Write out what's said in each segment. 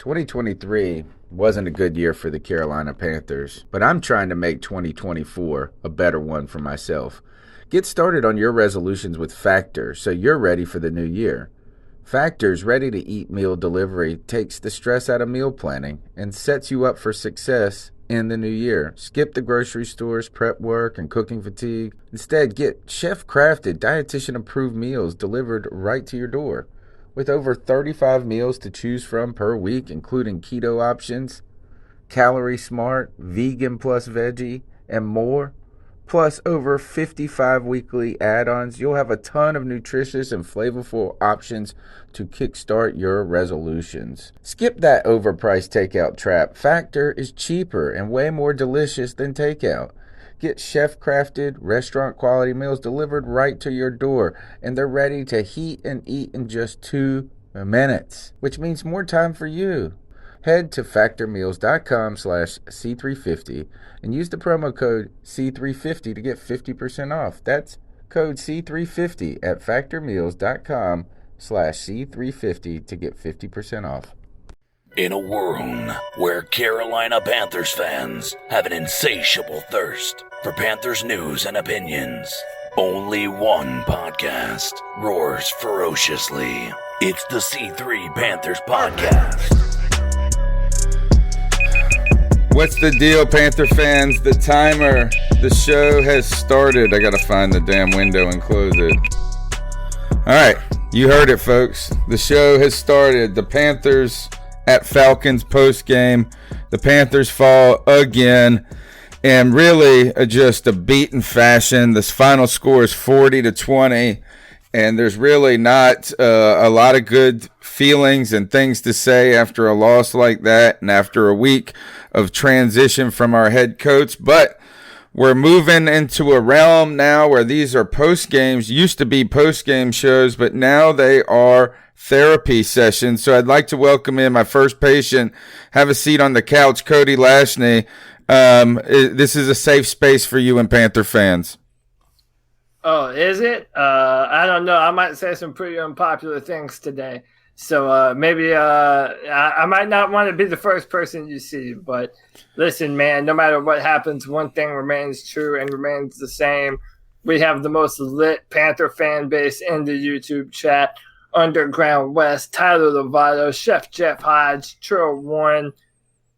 2023 wasn't a good year for the Carolina Panthers, but I'm trying to make 2024 a better one for myself. Get started on your resolutions with Factor so you're ready for the new year. Factor's ready-to-eat meal delivery takes the stress out of meal planning and sets you up for success in the new year. Skip the grocery stores, prep work, and cooking fatigue. Instead, get chef-crafted, dietitian-approved meals delivered right to your door. With over 35 meals to choose from per week, including keto options, calorie smart, vegan plus veggie, and more, plus over 55 weekly add-ons, you'll have a ton of nutritious and flavorful options to kickstart your resolutions. Skip that overpriced takeout trap. Factor is cheaper and way more delicious than takeout. Get chef-crafted, restaurant-quality meals delivered right to your door, and they're ready to heat and eat in just 2 minutes, which means more time for you. Head to factormeals.com/C350 and use the promo code C350 to get 50% off. That's code C350 at factormeals.com/C350 to get 50% off. In a world where Carolina Panthers fans have an insatiable thirst for Panthers news and opinions, only one podcast roars ferociously. It's the C3 Panthers Podcast. What's the deal, Panther fans? The timer, the show has started. I gotta find the damn window and close it. All right, you heard it, folks. The show has started. The Panthers at Falcons post-game. The Panthers fall again, and really just a beaten fashion. This final score is 40-20, and there's really not a lot of good feelings and things to say after a loss like that and after a week of transition from our head coach. But we're moving into a realm now where these are post-games, used to be post-game shows, but now they are therapy sessions. So I'd like to welcome in my first patient. Have a seat on the couch, Cody Lashney. This is a safe space for you and Panther fans. Oh, is it? I don't know. I might say some pretty unpopular things today. So maybe I might not want to be the first person you see. But listen, man, no matter what happens, one thing remains true and remains the same. We have the most lit Panther fan base in the YouTube chat. Underground West, Tyler Lovato, Chef Jeff Hodge, Trill Warren,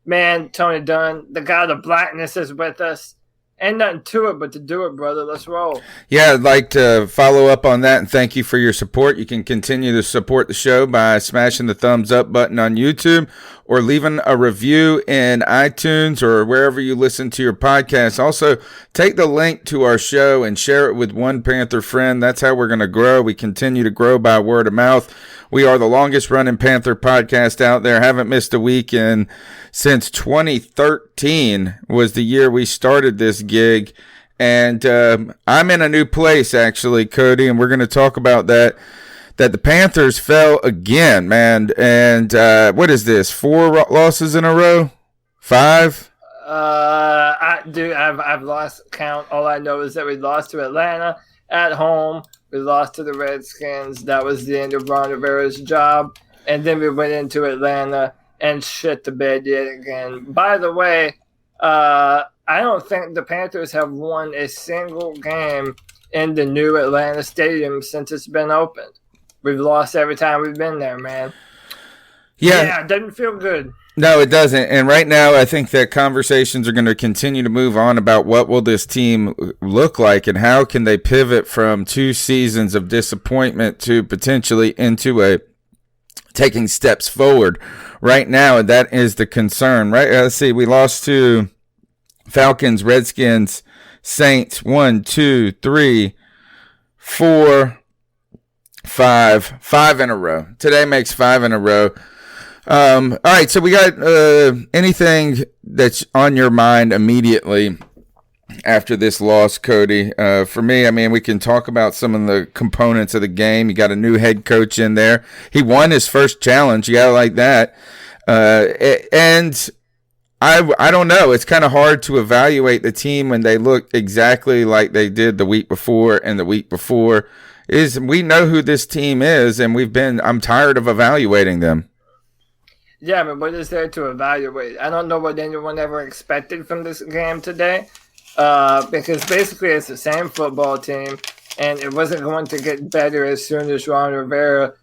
man, Tony Dunn, the God of Blackness is with us. Ain't nothing to it but to do it, brother. Let's roll. Yeah, I'd like to follow up on that and thank you for your support. You can continue to support the show by smashing the thumbs up button on YouTube or leaving a review in iTunes or wherever you listen to your podcast. Also, take the link to our show and share it with one Panther friend. That's how we're going to grow. We continue to grow by word of mouth. We are the longest running Panther podcast out there. Haven't missed a week since 2013 was the year we started this gig. And I'm in a new place, actually, Cody, and we're going to talk about that the Panthers fell again, man. And what is this, 4 losses in a row? 5? I've lost count. All I know is that we lost to Atlanta at home. We lost to the Redskins. That was the end of Ron Rivera's job. And then we went into Atlanta and shit the bed yet again. By the way, I don't think the Panthers have won a single game in the new Atlanta Stadium since it's been opened. We've lost every time we've been there, man. Yeah, it doesn't feel good. No, it doesn't. And right now, I think that conversations are going to continue to move on about what will this team look like and how can they pivot from 2 seasons of disappointment to potentially into a taking steps forward. Right now, that is the concern, right? Let's see. We lost to Falcons, Redskins, Saints, 1, 2, 3, 4, 5 in a row. Today makes 5 in a row. All right, so we got anything that's on your mind immediately after this loss, Cody? For me, I mean, we can talk about some of the components of the game. You got a new head coach in there. He won his first challenge. You got to like that. And I don't know. It's kind of hard to evaluate the team when they look exactly like they did the week before and the week before. We know who this team is, and I'm tired of evaluating them. Yeah, but what is there to evaluate? I don't know what anyone ever expected from this game today, because basically it's the same football team, and it wasn't going to get better as soon as Ron Rivera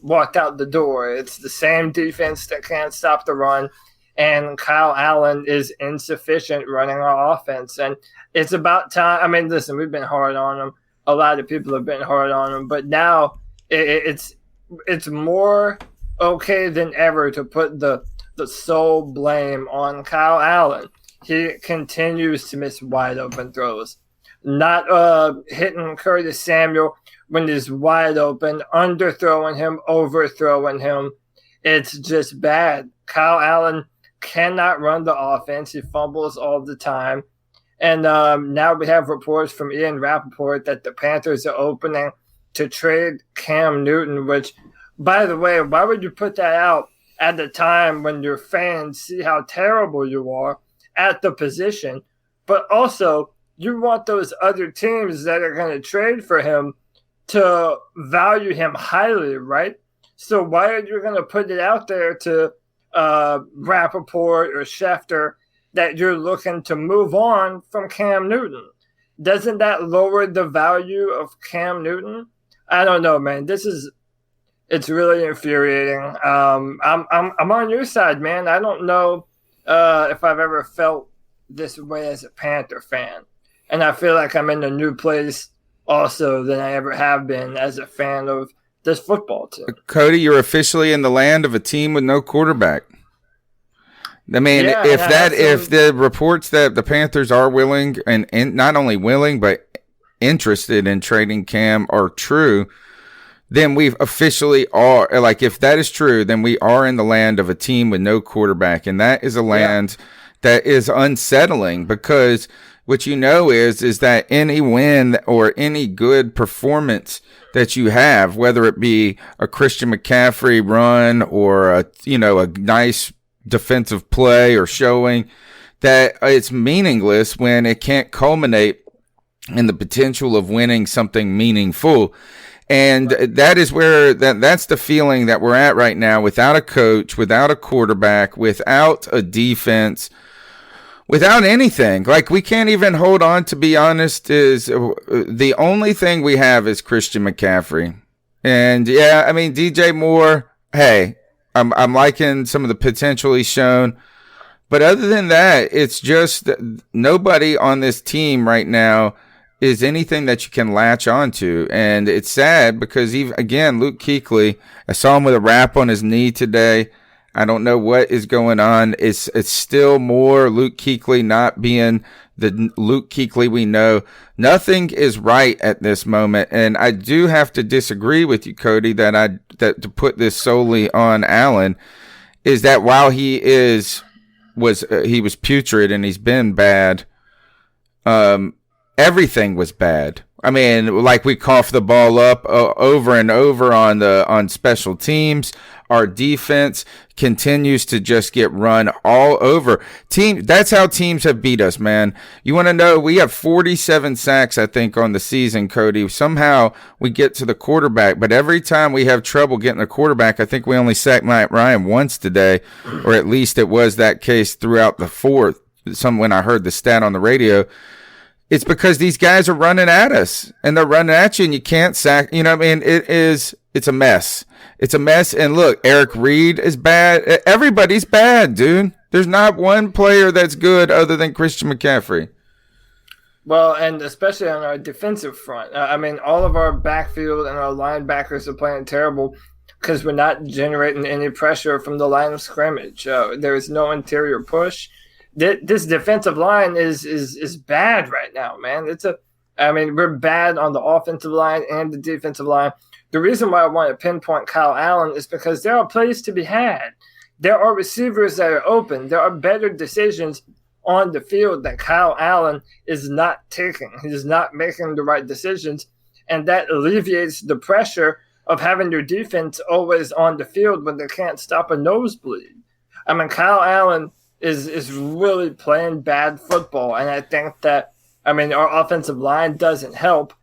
walked out the door. It's the same defense that can't stop the run, and Kyle Allen is insufficient running our offense. And it's about time. I mean, listen, we've been hard on him. A lot of people have been hard on him, but now it's more okay than ever to put the sole blame on Kyle Allen. He continues to miss wide open throws, not hitting Curtis Samuel when he's wide open, underthrowing him, overthrowing him. It's just bad. Kyle Allen cannot run the offense. He fumbles all the time. And now we have reports from Ian Rappaport that the Panthers are opening to trade Cam Newton, which, by the way, why would you put that out at the time when your fans see how terrible you are at the position? But also, you want those other teams that are going to trade for him to value him highly, right? So why are you going to put it out there to Rappaport or Schefter that you're looking to move on from Cam Newton? Doesn't that lower the value of Cam Newton? I don't know, man. It's really infuriating. I'm on your side, man. I don't know if I've ever felt this way as a Panther fan, and I feel like I'm in a new place also than I ever have been as a fan of this football team. Cody, you're officially in the land of a team with no quarterback. I mean, Yeah, if the reports that the Panthers are willing and not only willing but interested in trading Cam are true, then we officially are. Like, if that is true, then we are in the land of a team with no quarterback, and that is a land that is unsettling, because what you know is that any win or any good performance that you have, whether it be a Christian McCaffrey run or a nice defensive play or showing, that it's meaningless when it can't culminate in the potential of winning something meaningful. And that is where that's the feeling that we're at right now, without a coach, without a quarterback, without a defense, without anything. Like, we can't even hold on, to be honest. Is the only thing we have is Christian McCaffrey. And yeah, I mean, DJ Moore, hey, I'm liking some of the potential he's shown. But other than that, it's just nobody on this team right now is anything that you can latch onto. And it's sad because, even again, Luke Kuechly, I saw him with a wrap on his knee today. I don't know what is going on. It's still more Luke Kuechly not being the Luke Kuechly we know. Nothing is right at this moment. And I do have to disagree with you, Cody, that to put this solely on Allen, is that while he was putrid and he's been bad, everything was bad. I mean, like, we cough the ball up over and over on special teams. Our defense continues to just get run all over. That's how teams have beat us, man. You want to know, we have 47 sacks, I think, on the season, Cody. Somehow we get to the quarterback, but every time we have trouble getting the quarterback, I think we only sacked Matt Ryan once today, or at least it was that case throughout the fourth. When I heard the stat on the radio, it's because these guys are running at us, and they're running at you, and you can't sack. You know what I mean? It's a mess. It's a mess. And look, Eric Reed is bad. Everybody's bad, dude. There's not one player that's good other than Christian McCaffrey. Well, and especially on our defensive front. I mean, all of our backfield and our linebackers are playing terrible because we're not generating any pressure from the line of scrimmage. There is no interior push. This defensive line is bad right now, man. We're bad on the offensive line and the defensive line. The reason why I want to pinpoint Kyle Allen is because there are plays to be had. There are receivers that are open. There are better decisions on the field that Kyle Allen is not taking. He's not making the right decisions, and that alleviates the pressure of having your defense always on the field when they can't stop a nosebleed. I mean, Kyle Allen is really playing bad football, and I think that, our offensive line doesn't help,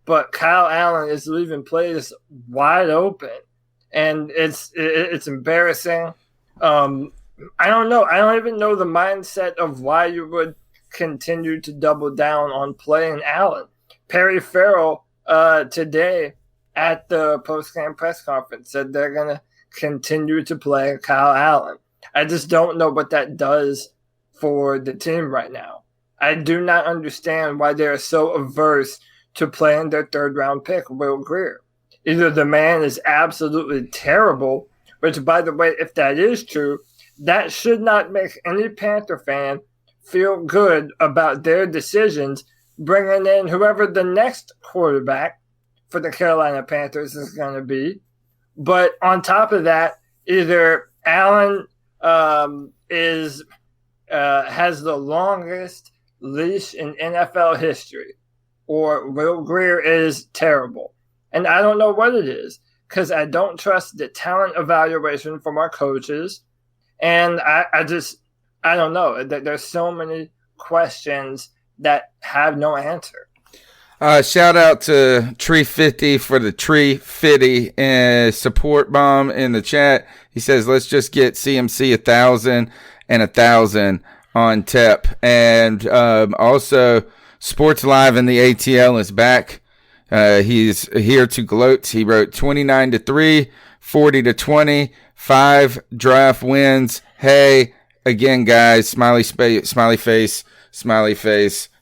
but Kyle Allen is leaving plays wide open, and it's embarrassing. I don't know. I don't even know the mindset of why you would continue to double down on playing Allen. Perry Farrell today at the post-game press conference said they're going to continue to play Kyle Allen. I just don't know what that does for the team right now. I do not understand why they're so averse to playing their third-round pick, Will Grier. Either the man is absolutely terrible, which, by the way, if that is true, that should not make any Panther fan feel good about their decisions bringing in whoever the next quarterback for the Carolina Panthers is going to be. But on top of that, either Allen has the longest leash in NFL history, or Will Grier is terrible. And I don't know what it is, because I don't trust the talent evaluation from our coaches. And I don't know. There's so many questions that have no answer. Shout out to Tree 50 for the Tree 50 support bomb in the chat. He says, let's just get CMC 1,000 and 1,000 on TEP. And also, Sports Live in the ATL is back. He's here to gloat. He wrote 29-3, 40-20, 5 draft wins. Hey, again, guys, smiley face,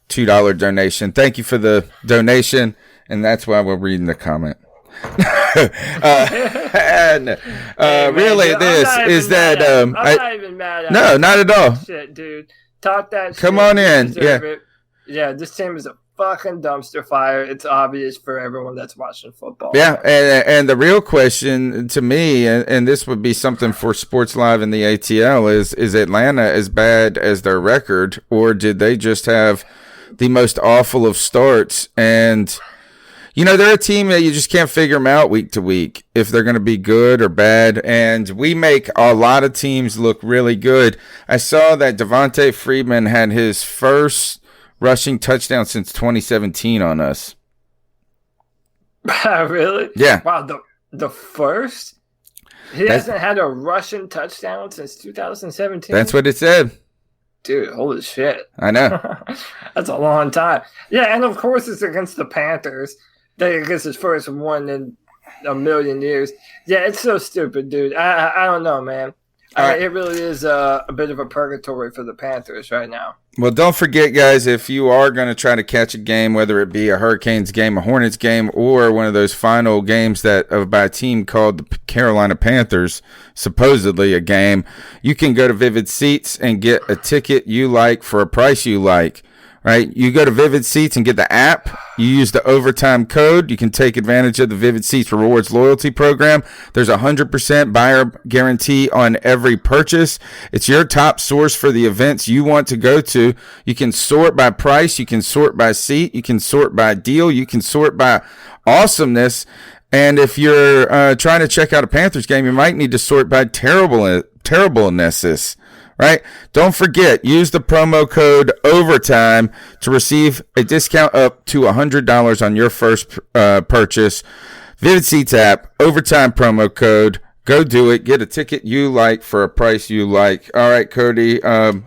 $2 donation. Thank you for the donation, and that's why we're reading the comment. Really, this is that. I'm not even mad at no, it. not at all. Shit, dude. Talk that shit. Come on in. Yeah. It. Yeah, this team is a fucking dumpster fire. It's obvious for everyone that's watching football. Yeah, and the real question to me, and this would be something for Sports Live and the ATL, is Atlanta as bad as their record, or did they just have the most awful of starts? And, you know, they're a team that you just can't figure them out week to week if they're going to be good or bad. And we make a lot of teams look really good. I saw that Devontae Freeman had his first rushing touchdown since 2017 on us. Really? Yeah. Wow, the first? He hasn't had a rushing touchdown since 2017? That's what it said. Dude, holy shit. I know. That's a long time. Yeah, and of course it's against the Panthers. That gets his first one in a million years. Yeah, it's so stupid, dude. I don't know, man. It really is a bit of a purgatory for the Panthers right now. Well, don't forget, guys, if you are going to try to catch a game, whether it be a Hurricanes game, a Hornets game, or one of those final games by a team called the Carolina Panthers, supposedly a game, you can go to Vivid Seats and get a ticket you like for a price you like. Right? You go to Vivid Seats and get the app. You use the overtime code. You can take advantage of the Vivid Seats Rewards loyalty program. There's 100% buyer guarantee on every purchase. It's your top source for the events you want to go to. You can sort by price. You can sort by seat. You can sort by deal. You can sort by awesomeness. And if you're trying to check out a Panthers game, you might need to sort by terribleness. Right? Don't forget, use the promo code OVERTIME to receive a discount up to $100 on your first purchase. Vivid Seats app, OVERTIME promo code. Go do it. Get a ticket you like for a price you like. All right, Cody,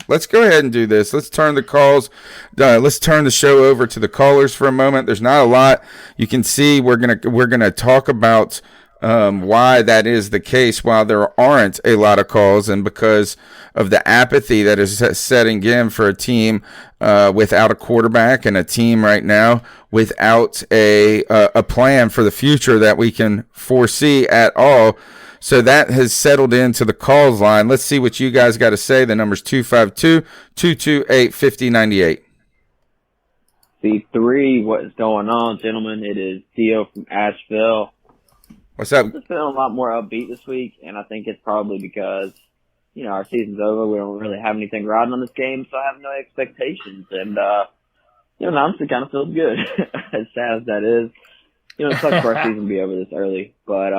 let's go ahead and do this. Let's turn the calls. Let's turn the show over to the callers for a moment. There's not a lot. You can see we're gonna talk about why that is the case, while there aren't a lot of calls, and because of the apathy that is setting in for a team without a quarterback, and a team right now without a plan for the future that we can foresee at all. So that has settled into the calls line. Let's see what you guys got to say. The number's 252-228-5098. C3, what is going on, gentlemen? It is Theo from Asheville. What's up? I'm just feeling a lot more upbeat this week, and I think it's probably because, you know, our season's over. We don't really have anything riding on this game, so I have no expectations. And, you know, honestly, kind of feels good, as sad as that is. You know, it sucks for our season to be over this early, but,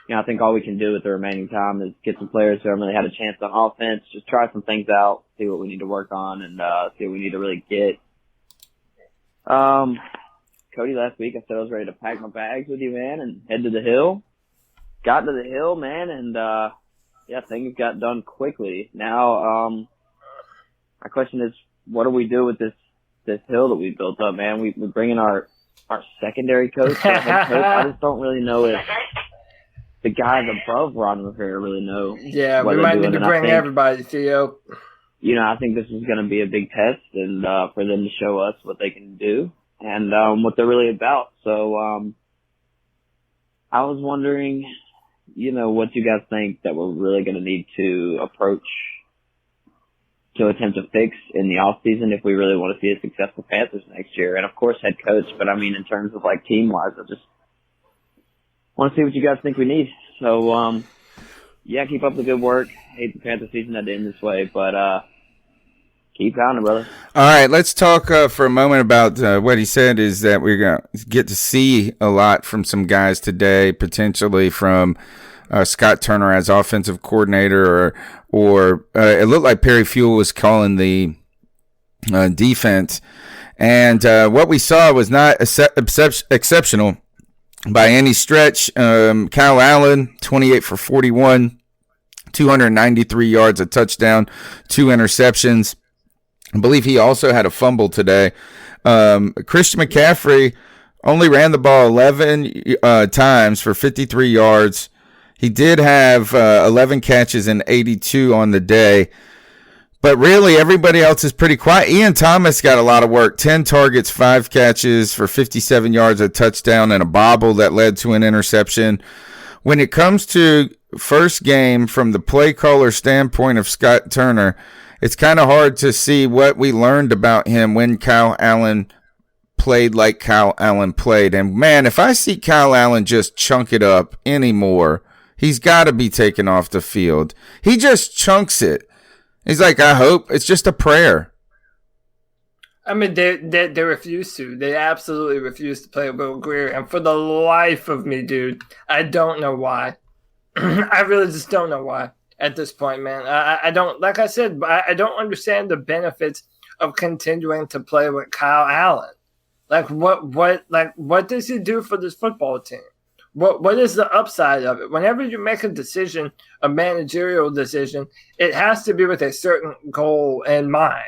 you know, I think all we can do with the remaining time is get some players who haven't really had a chance on offense, just try some things out, see what we need to work on, and see what we need to really get. Cody, last week I said I was ready to pack my bags with you, man, and head to the hill. Got to the hill, man, and yeah, things got done quickly. Now, my question is, what do we do with this hill that we built up, man? We bring in our secondary coach, our head coach. I just don't really know if the guys above Ron Rivera really know. Yeah, what we they're might doing. need to And I bring think, everybody, Theo. I think this is going to be a big test, and for them to show us what they can do and what they're really about. So I was wondering, what you guys think that we're really going to need to approach to attempt to fix in the off season if we really want to see a successful Panthers next year. And of course, head coach. But I mean, in terms of like team wise, I just want to see what you guys think we need. So, yeah, keep up the good work. Hate the Panther season had to end this way, but keep pounding, brother. All right, let's talk for a moment about what he said is that we're going to get to see a lot from some guys today, potentially from Scott Turner as offensive coordinator, or it looked like Perry Fuel was calling the defense. And what we saw was not exceptional by any stretch. Kyle Allen, 28 for 41, 293 yards, a touchdown, 2 interceptions. I believe he also had a fumble today. Christian McCaffrey only ran the ball 11 times for 53 yards. He did have 11 catches and 82 on the day. But really, everybody else is pretty quiet. Ian Thomas got a lot of work. 10 targets, 5 catches for 57 yards, a touchdown, and a bobble that led to an interception. When it comes to first game from the play caller standpoint of Scott Turner, it's kind of hard to see what we learned about him when Kyle Allen played like Kyle Allen played. And, man, if I see Kyle Allen just chunk it up anymore, he's got to be taken off the field. He just chunks it. He's like, I hope. It's just a prayer. I mean, they refuse to. They absolutely refuse to play Will Grier. And for the life of me, dude, I don't know why. I really just don't know why at this point, man. I don't, like I said, I don't understand the benefits of continuing to play with Kyle Allen. Like, what does he do for this football team? What is the upside of it? Whenever you make a decision, a managerial decision, it has to be with a certain goal in mind.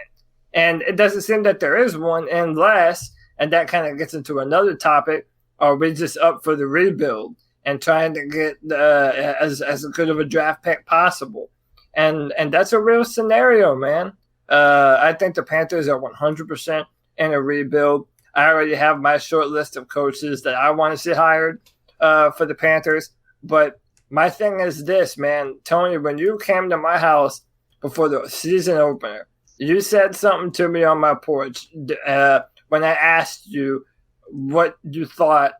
And it doesn't seem that there is one unless, and that kind of gets into another topic, are we just up for the rebuild and trying to get as good of a draft pick possible? And that's a real scenario, man. I think the Panthers are 100% in a rebuild. I already have my short list of coaches that I want to see hired for the Panthers. But my thing is this, man. Tony, when you came to my house before the season opener, you said something to me on my porch when I asked you what you thought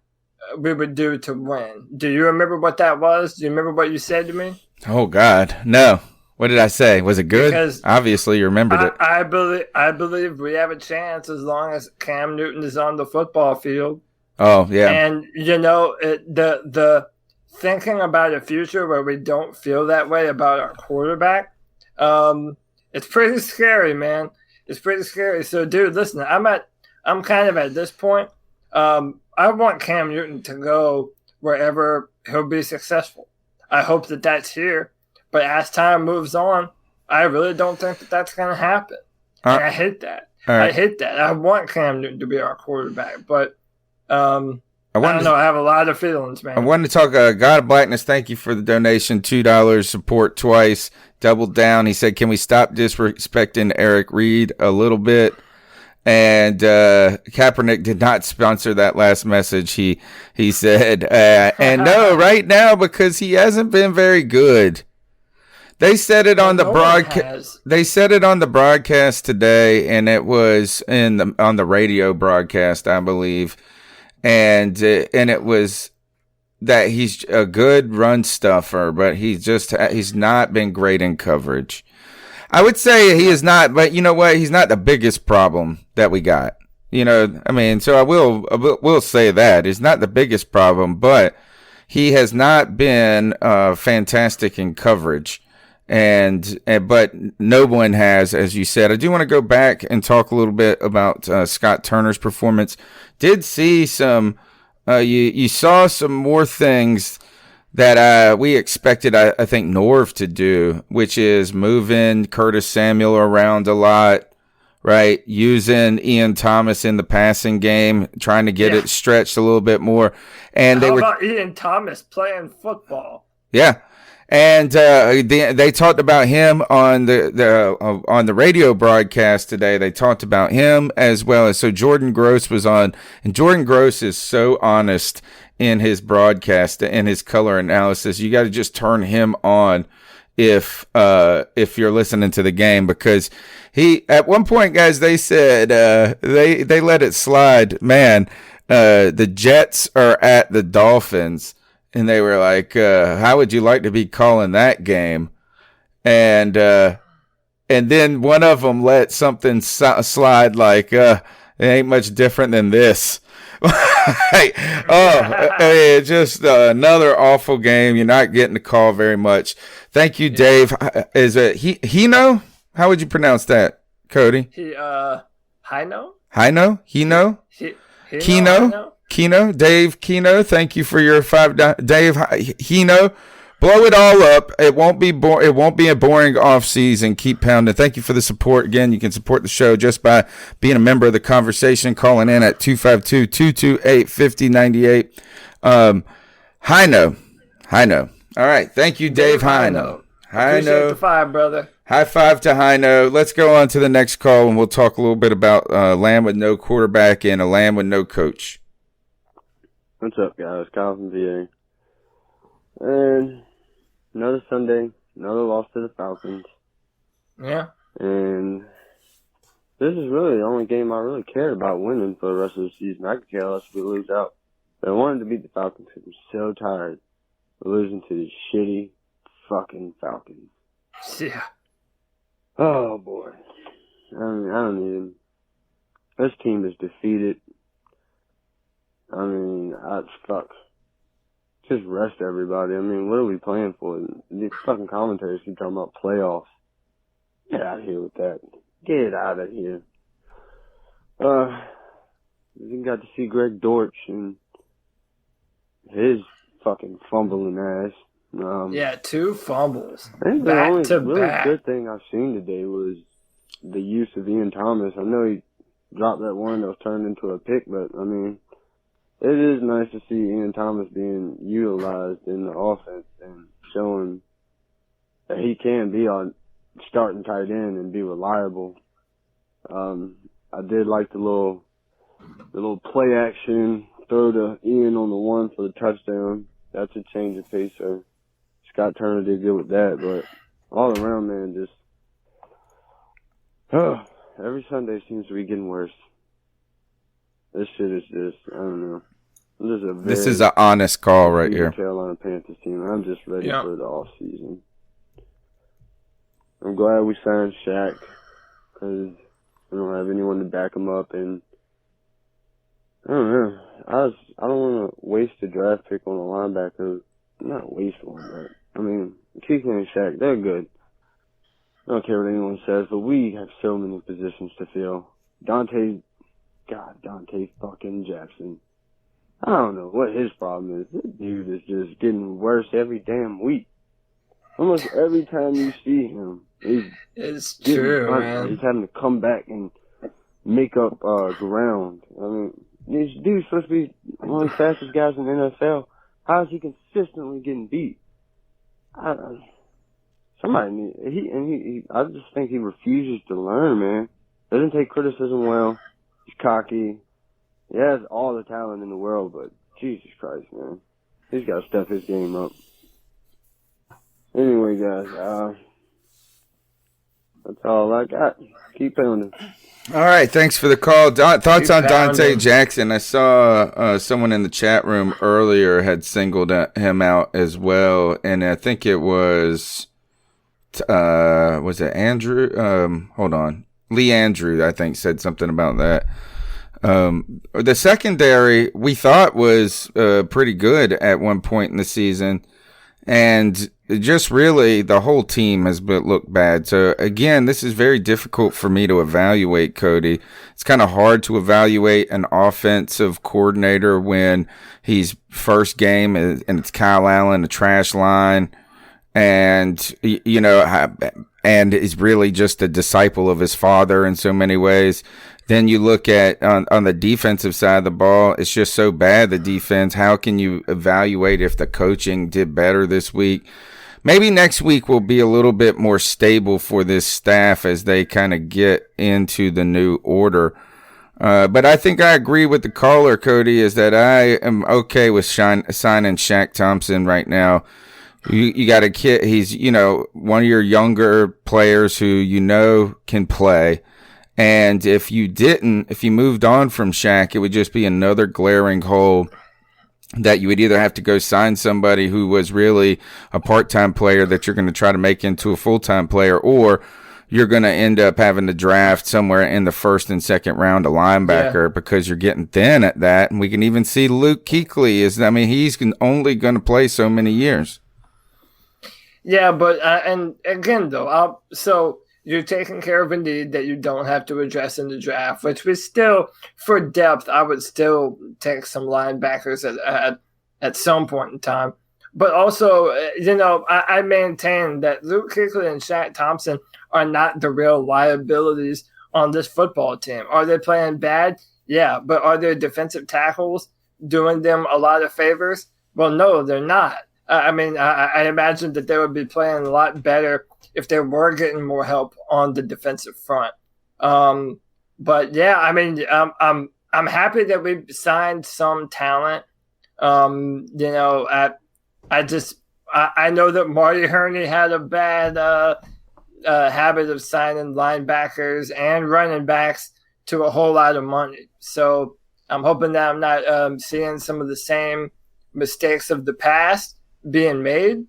we would do to win. Do you remember what that was? Do you remember what you said to me? Oh, God. No. What did I say? Was it good? Because obviously, you remembered it. I believe we have a chance as long as Cam Newton is on the football field. Oh, yeah. And, the thinking about a future where we don't feel that way about our quarterback, it's pretty scary, man. It's pretty scary. So, dude, listen, I'm kind of at this point. I want Cam Newton to go wherever he'll be successful. I hope that that's here. But as time moves on, I really don't think that that's going to happen. And I hate that. Right. I hate that. I want Cam Newton to be our quarterback. But I don't know. I have a lot of feelings, man. I wanted to talk God of Blackness. Thank you for the donation. $2. Support twice. Doubled down. He said, can we stop disrespecting Eric Reed a little bit? And Kaepernick did not sponsor that last message. He said, and no, right now, because he hasn't been very good. They said it on the broadcast. They said it on the broadcast today, and it was on the radio broadcast, I believe. And it was that he's a good run stuffer, but he's not been great in coverage. I would say he is not, but you know what? He's not the biggest problem that we got. I mean, so I will say that it's not the biggest problem, but he has not been fantastic in coverage. But no one has, as you said. I do want to go back and talk a little bit about Scott Turner's performance. Did see some, you saw some more things that we expected, I think, Norv to do, which is moving Curtis Samuel around a lot, right? Using Ian Thomas in the passing game, trying to get it stretched a little bit more. And How about Ian Thomas playing football? Yeah. And they talked about him on the radio broadcast today. They talked about him as well as Jordan Gross was on, and Jordan Gross is so honest in his broadcast and his color analysis. You got to just turn him on if you're listening to the game, because he at one point, guys, they said they let it slide. Man, the Jets are at the Dolphins. And they were like, how would you like to be calling that game? And then one of them let something slide like, it ain't much different than this. Just another awful game. You're not getting the call very much. Thank you, Dave. Is it Hino? How would you pronounce that, Cody? Hino? Hino? Kino, Dave Kino, thank you for your $5. Dave Hino, blow it all up. It won't be it won't be a boring off season. Keep pounding. Thank you for the support. Again, you can support the show just by being a member of the conversation, calling in at 252-228-5098. Hino. All right, thank you, Dave Hino. Appreciate the $5, brother. High five to Hino. Let's go on to the next call, and we'll talk a little bit about a land with no quarterback and a land with no coach. What's up, guys? Kyle from VA. And another Sunday, another loss to the Falcons. Yeah. And this is really the only game I really cared about winning for the rest of the season. I could care less if we lose out. But I wanted to beat the Falcons because I'm so tired of losing to these shitty fucking Falcons. Yeah. Oh, boy. I don't even... This team is defeated. I mean, fuck. Just rest everybody. I mean, what are we playing for? These fucking commentators keep talking about playoffs. Get out of here with that. Get out of here. You got to see Greg Dortch and his fucking fumbling ass. 2 fumbles. I think the back only to really back. good thing I've seen today was the use of Ian Thomas. I know he dropped that one that was turned into a pick, but I mean, it is nice to see Ian Thomas being utilized in the offense and showing that he can be on starting tight end and be reliable. I did like the little play action throw to Ian on the one for the touchdown. That's a change of pace. So Scott Turner did good with that, but all around, man, just every Sunday seems to be getting worse. This shit is just, I don't know. This is an honest call right here. Carolina Panthers team. I'm just ready for the off season. I'm glad we signed Shaq because we don't have anyone to back him up, and I don't know. I don't want to waste a draft pick on a linebacker. Not waste one, but I mean, Keegan and Shaq, they're good. I don't care what anyone says, but we have so many positions to fill. Dante fucking Jackson. I don't know what his problem is. This dude is just getting worse every damn week. Almost every time you see him, it's true, man. He's having to come back and make up ground. I mean, this dude's supposed to be one of the fastest guys in the NFL. How is he consistently getting beat? I just think he refuses to learn, man. Doesn't take criticism well. He's cocky. He has all the talent in the world, but Jesus Christ, man. He's got to step his game up. Anyway, guys, that's all I got. Keep pounding. All right, thanks for the call. Thoughts on Dante Jackson? I saw someone in the chat room earlier had singled him out as well, and I think it was it Andrew? Hold on. Lee Andrew, I think, said something about that. The secondary we thought was pretty good at one point in the season, and just really the whole team has looked bad. So again, this is very difficult for me to evaluate, Cody. It's kind of hard to evaluate an offensive coordinator when he's first game and it's Kyle Allen, a trash line, and and is really just a disciple of his father in so many ways. Then you look at on the defensive side of the ball, it's just so bad, the defense. How can you evaluate if the coaching did better this week? Maybe next week will be a little bit more stable for this staff as they kind of get into the new order. But I think I agree with the caller, Cody, is that I am okay with signing Shaq Thompson right now. You got a kid, he's, one of your younger players who can play. And if you moved on from Shaq, it would just be another glaring hole that you would either have to go sign somebody who was really a part-time player that you're going to try to make into a full-time player, or you're going to end up having to draft somewhere in the first and second round a linebacker because you're getting thin at that. And we can even see Luke Kuechly he's only going to play so many years. Yeah, but and again though, so you're taking care of a need that you don't have to address in the draft, which was still, for depth, I would still take some linebackers at some point in time. But also, I maintain that Luke Kuechly and Shaq Thompson are not the real liabilities on this football team. Are they playing bad? Yeah, but are their defensive tackles doing them a lot of favors? Well, no, they're not. I imagine that they would be playing a lot better if they were getting more help on the defensive front. But yeah, I'm happy that we signed some talent. I know that Marty Herney had a bad habit of signing linebackers and running backs to a whole lot of money. So I'm hoping that I'm not seeing some of the same mistakes of the past being made.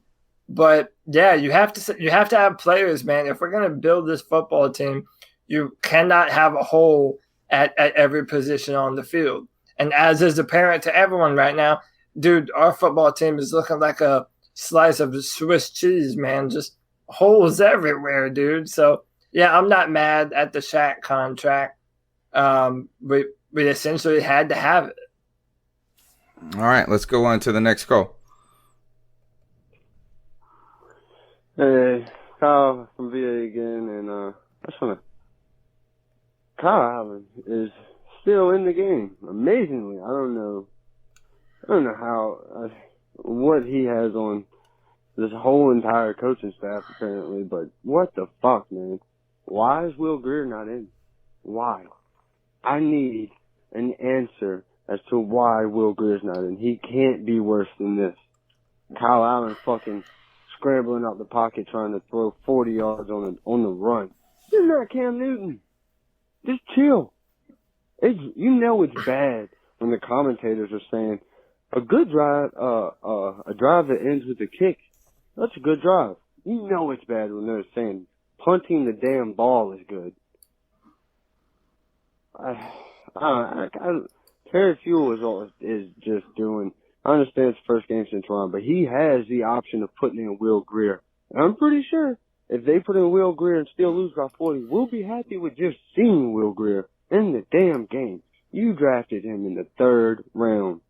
But yeah, you have to have players, man. If we're going to build this football team, you cannot have a hole at every position on the field. And as is apparent to everyone right now, dude, our football team is looking like a slice of Swiss cheese, man. Just holes everywhere, dude. So yeah, I'm not mad at the Shaq contract. We essentially had to have it. All right, let's go on to the next call. Hey, Kyle from VA again, and I just want to. Kyle Allen is still in the game. Amazingly, I don't know how what he has on this whole entire coaching staff apparently, but what the fuck, man? Why is Will Grier not in? Why? I need an answer as to why Will Grier's not in. He can't be worse than this. Kyle Allen fucking scrambling out the pocket trying to throw 40 yards on the run. You're not Cam Newton. Just chill. It's bad when the commentators are saying a good drive, a drive that ends with a kick. That's a good drive. You know it's bad when they're saying punting the damn ball is good. Terry Fuel is just doing. I understand it's first game since Ron, but he has the option of putting in Will Grier. And I'm pretty sure if they put in Will Grier and still lose by 40, we'll be happy with just seeing Will Grier in the damn game. You drafted him in the 3rd round.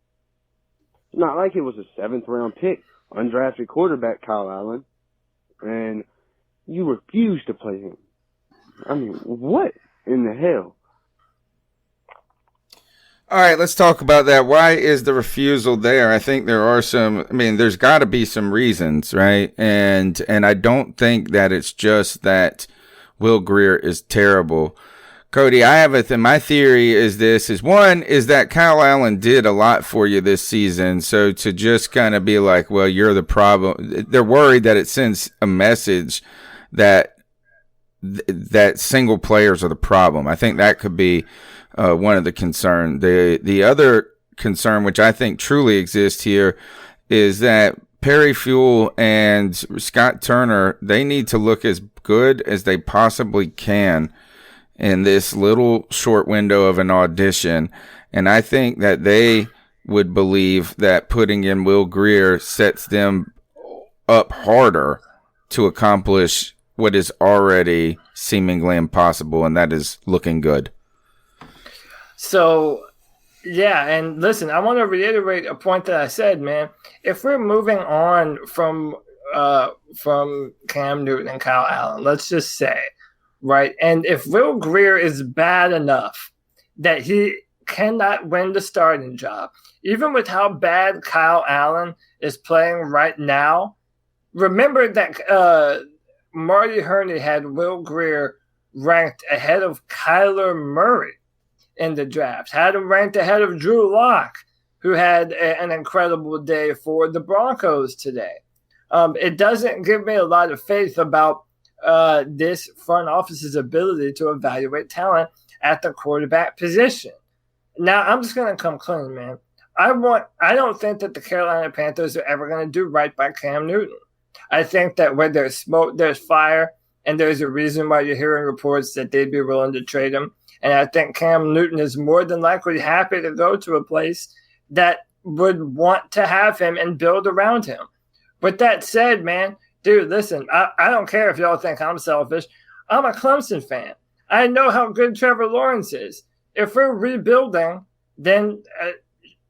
It's not like it was a 7th round pick, undrafted quarterback Kyle Allen, and you refused to play him. I mean, what in the hell? All right, let's talk about that. Why is the refusal there? I think there are there's got to be some reasons, right? And I don't think that it's just that Will Grier is terrible. Cody, I have my theory is that Kyle Allen did a lot for you this season. So to just kind of be like, well, you're the problem. They're worried that it sends a message that single players are the problem. I think that could be one of the concern. The other concern, which I think truly exists here, is that Perry Fuel and Scott Turner, they need to look as good as they possibly can in this little short window of an audition. And I think that they would believe that putting in Will Grier sets them up harder to accomplish what is already seemingly impossible, and that is looking good. So, yeah, and listen, I want to reiterate a point that I said, man. If we're moving on from Cam Newton and Kyle Allen, let's just say, right, and if Will Grier is bad enough that he cannot win the starting job, even with how bad Kyle Allen is playing right now, remember that Marty Herney had Will Grier ranked ahead of Kyler Murray in the draft, had him ranked ahead of Drew Lock, who had an incredible day for the Broncos today. It doesn't give me a lot of faith about this front office's ability to evaluate talent at the quarterback position. Now, I'm just going to come clean, man. I don't think that the Carolina Panthers are ever going to do right by Cam Newton. I think that where there's smoke, there's fire, and there's a reason why you're hearing reports that they'd be willing to trade him. And I think Cam Newton is more than likely happy to go to a place that would want to have him and build around him. With that said, man, dude, listen, I don't care if y'all think I'm selfish. I'm a Clemson fan. I know how good Trevor Lawrence is. If we're rebuilding, then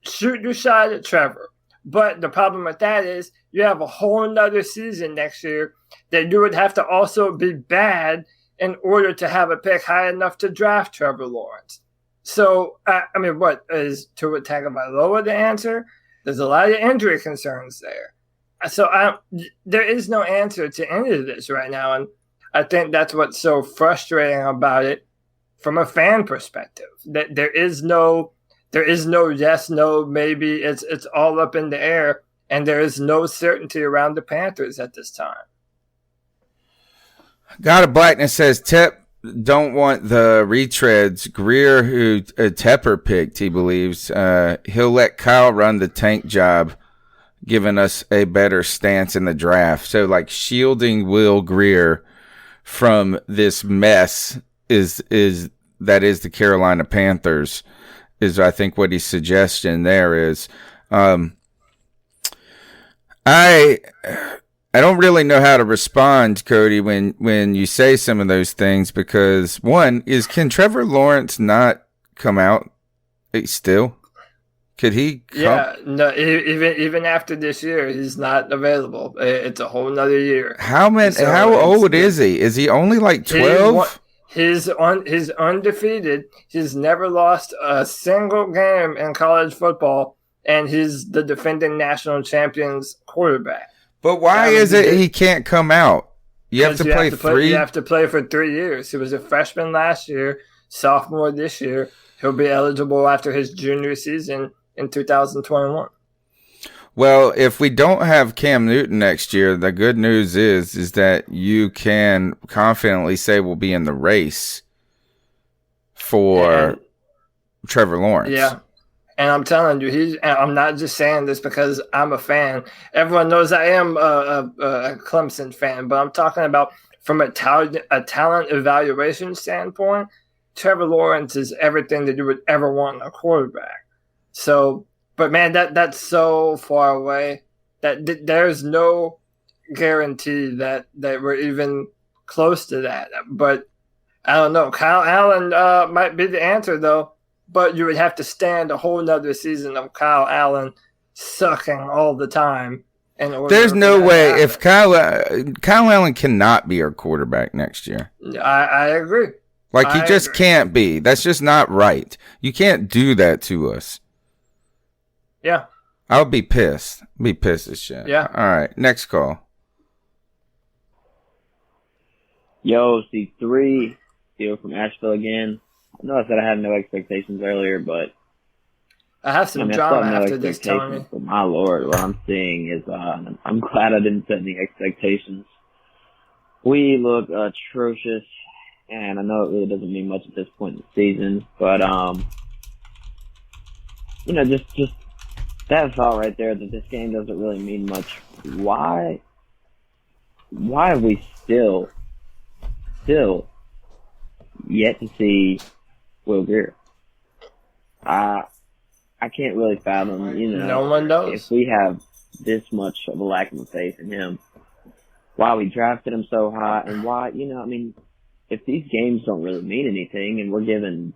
shoot your shot at Trevor. But the problem with that is you have a whole nother season next year that you would have to also be bad in order to have a pick high enough to draft Trevor Lawrence. So, I mean, what is Tua Tagovailoa the answer? There's a lot of injury concerns there. So there is no answer to any of this right now. And I think that's what's so frustrating about it from a fan perspective. That there is no yes, no, maybe. It's all up in the air. And there is no certainty around the Panthers at this time. God of Blackness says Tep don't want the retreads. Grier, who Tepper picked, he believes, he'll let Kyle run the tank job, giving us a better stance in the draft. So, like, shielding Will Grier from this mess is the Carolina Panthers is, I think, what his suggestion there is. I don't really know how to respond, Cody, when you say some of those things, because one is, can Trevor Lawrence not come out still? Could he come? Yeah, no, even after this year, he's not available. It's a whole nother year. How old is he? Is he only like 12? He's undefeated. He's never lost a single game in college football, and he's the defending national champions quarterback. But why is it he can't come out? You have to play 3? You have to play for 3 years. He was a freshman last year, sophomore this year. He'll be eligible after his junior season in 2021. Well, if we don't have Cam Newton next year, the good news is that you can confidently say we'll be in the race for Trevor Lawrence. Yeah. And I'm telling you, I'm not just saying this because I'm a fan. Everyone knows I am a Clemson fan, but I'm talking about from a talent evaluation standpoint, Trevor Lawrence is everything that you would ever want in a quarterback. So, but man, that's so far away that there's no guarantee that we're even close to that. But I don't know. Kyle Allen might be the answer, though. But you would have to stand a whole nother season of Kyle Allen sucking all the time. There's no way if Kyle Allen cannot be our quarterback next year. I agree. Like, he just can't be. That's just not right. You can't do that to us. Yeah. I'll be pissed. Be pissed as shit. Yeah. All right. Next call. Yo, C3, Theo from Asheville again. I know I said I had no expectations earlier, but I have some drama after this, Tony. But my Lord, what I'm seeing is I'm glad I didn't set any expectations. We look atrocious, and I know it really doesn't mean much at this point in the season, but just that thought right there that this game doesn't really mean much. Why have we still yet to see Will Grier? I can't really fathom, no one knows. if we have this much of a lack of faith in him, why we drafted him so high and why, I mean, if these games don't really mean anything and we're giving,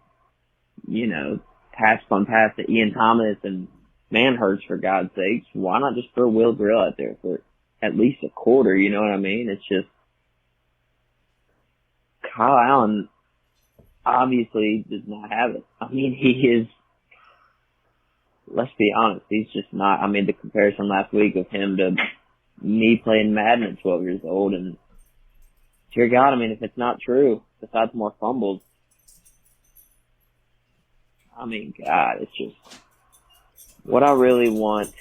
pass on pass to Ian Thomas and Manhurts, for God's sakes, why not just throw Will Grill out there for at least a quarter, you know what I mean? It's just, Kyle Allen obviously does not have it. I mean, he is, let's be honest, he's just not. I made the comparison last week of him to me playing Madden at 12 years old, and dear God, I mean, if it's not true, besides more fumbles, I mean, God, it's just what I really want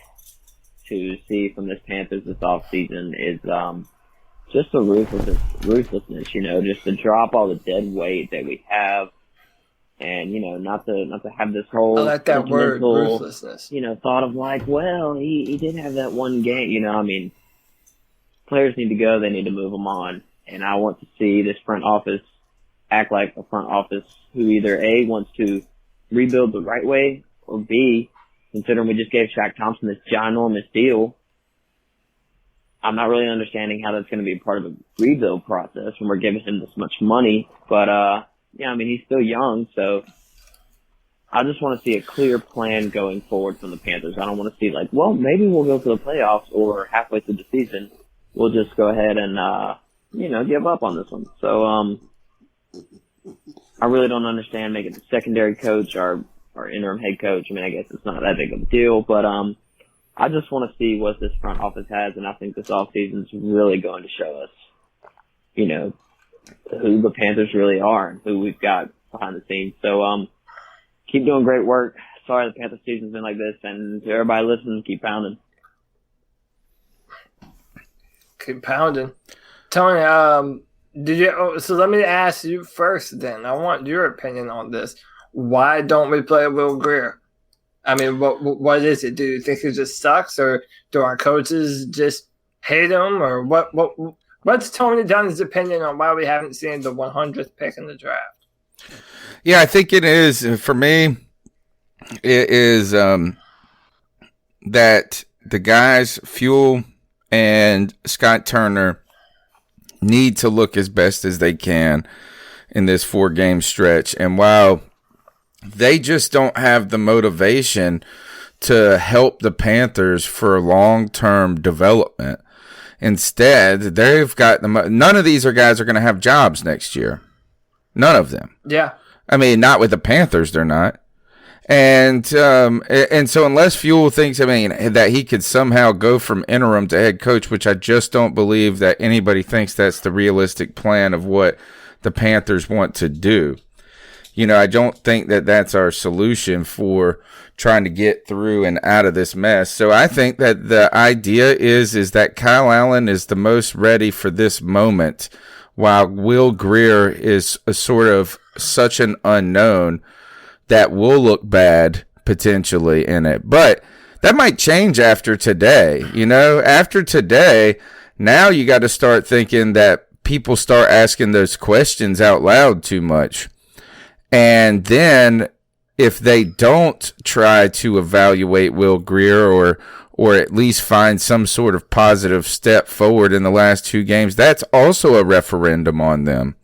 to see from this Panthers this offseason is just the ruthlessness, just to drop all the dead weight that we have, and not to have this whole I like that word, ruthlessness. Thought of like, well, he did have that one game. I mean, players need to go, they need to move them on, and I want to see this front office act like a front office who either A, wants to rebuild the right way, or B, considering we just gave Shaq Thompson this ginormous deal, I'm not really understanding how that's going to be a part of the rebuild process when we're giving him this much money. But, I mean, he's still young, so I just want to see a clear plan going forward from the Panthers. I don't want to see like, well, maybe we'll go to the playoffs, or halfway through the season, we'll just go ahead and, give up on this one. So, I really don't understand making the secondary coach our interim head coach. I mean, I guess it's not that big of a deal, but, I just want to see what this front office has, and I think this offseason is really going to show us, who the Panthers really are and who we've got behind the scenes. So, keep doing great work. Sorry the Panthers season's been like this, and to everybody listening, keep pounding. Keep pounding. Tony, so let me ask you first then. I want your opinion on this. Why don't we play Will Grier? I mean, what is it? Do you think it just sucks, or do our coaches just hate him, or what's Tony Dunn's opinion on why we haven't seen the 100th pick in the draft? Yeah, I think it is, for me, it is that the guys, Fuel and Scott Turner, need to look as best as they can in this 4-game stretch. And while they just don't have the motivation to help the Panthers for long-term development. Instead, they've got none of these guys are going to have jobs next year. None of them. Yeah. I mean, not with the Panthers, they're not. And so unless Fuel thinks, that he could somehow go from interim to head coach, which I just don't believe that anybody thinks that's the realistic plan of what the Panthers want to do. I don't think that that's our solution for trying to get through and out of this mess. So I think that the idea is that Kyle Allen is the most ready for this moment, while Will Grier is a sort of such an unknown that will look bad potentially in it. But that might change after today. After today, now you got to start thinking that people start asking those questions out loud too much. And then if they don't try to evaluate Will Grier or at least find some sort of positive step forward in the last 2 games, that's also a referendum on them.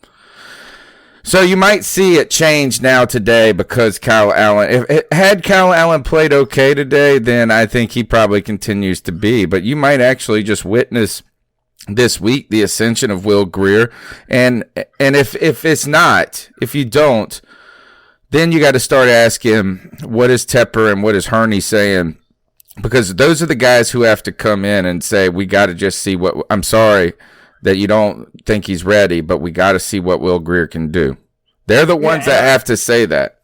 So you might see it change now today because Kyle Allen, had Kyle Allen played okay today, then I think he probably continues to be. But you might actually just witness this week the ascension of Will Grier. And if it's not, if you don't, then you got to start asking, what is Tepper and what is Herney saying? Because those are the guys who have to come in and say, we got to just see what – I'm sorry that you don't think he's ready, but we got to see what Will Grier can do. They're the ones that have to say that.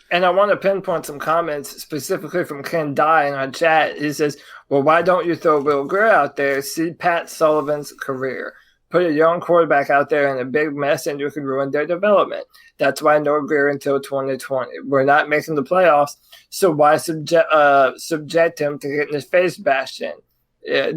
And I want to pinpoint some comments specifically from Ken Dye in our chat. He says, well, why don't you throw Will Grier out there? See Pat Sullivan's career. Put a young quarterback out there in a big mess and you can ruin their development. That's why no Grier until 2020. We're not making the playoffs, so why subject him to getting his face bashed in?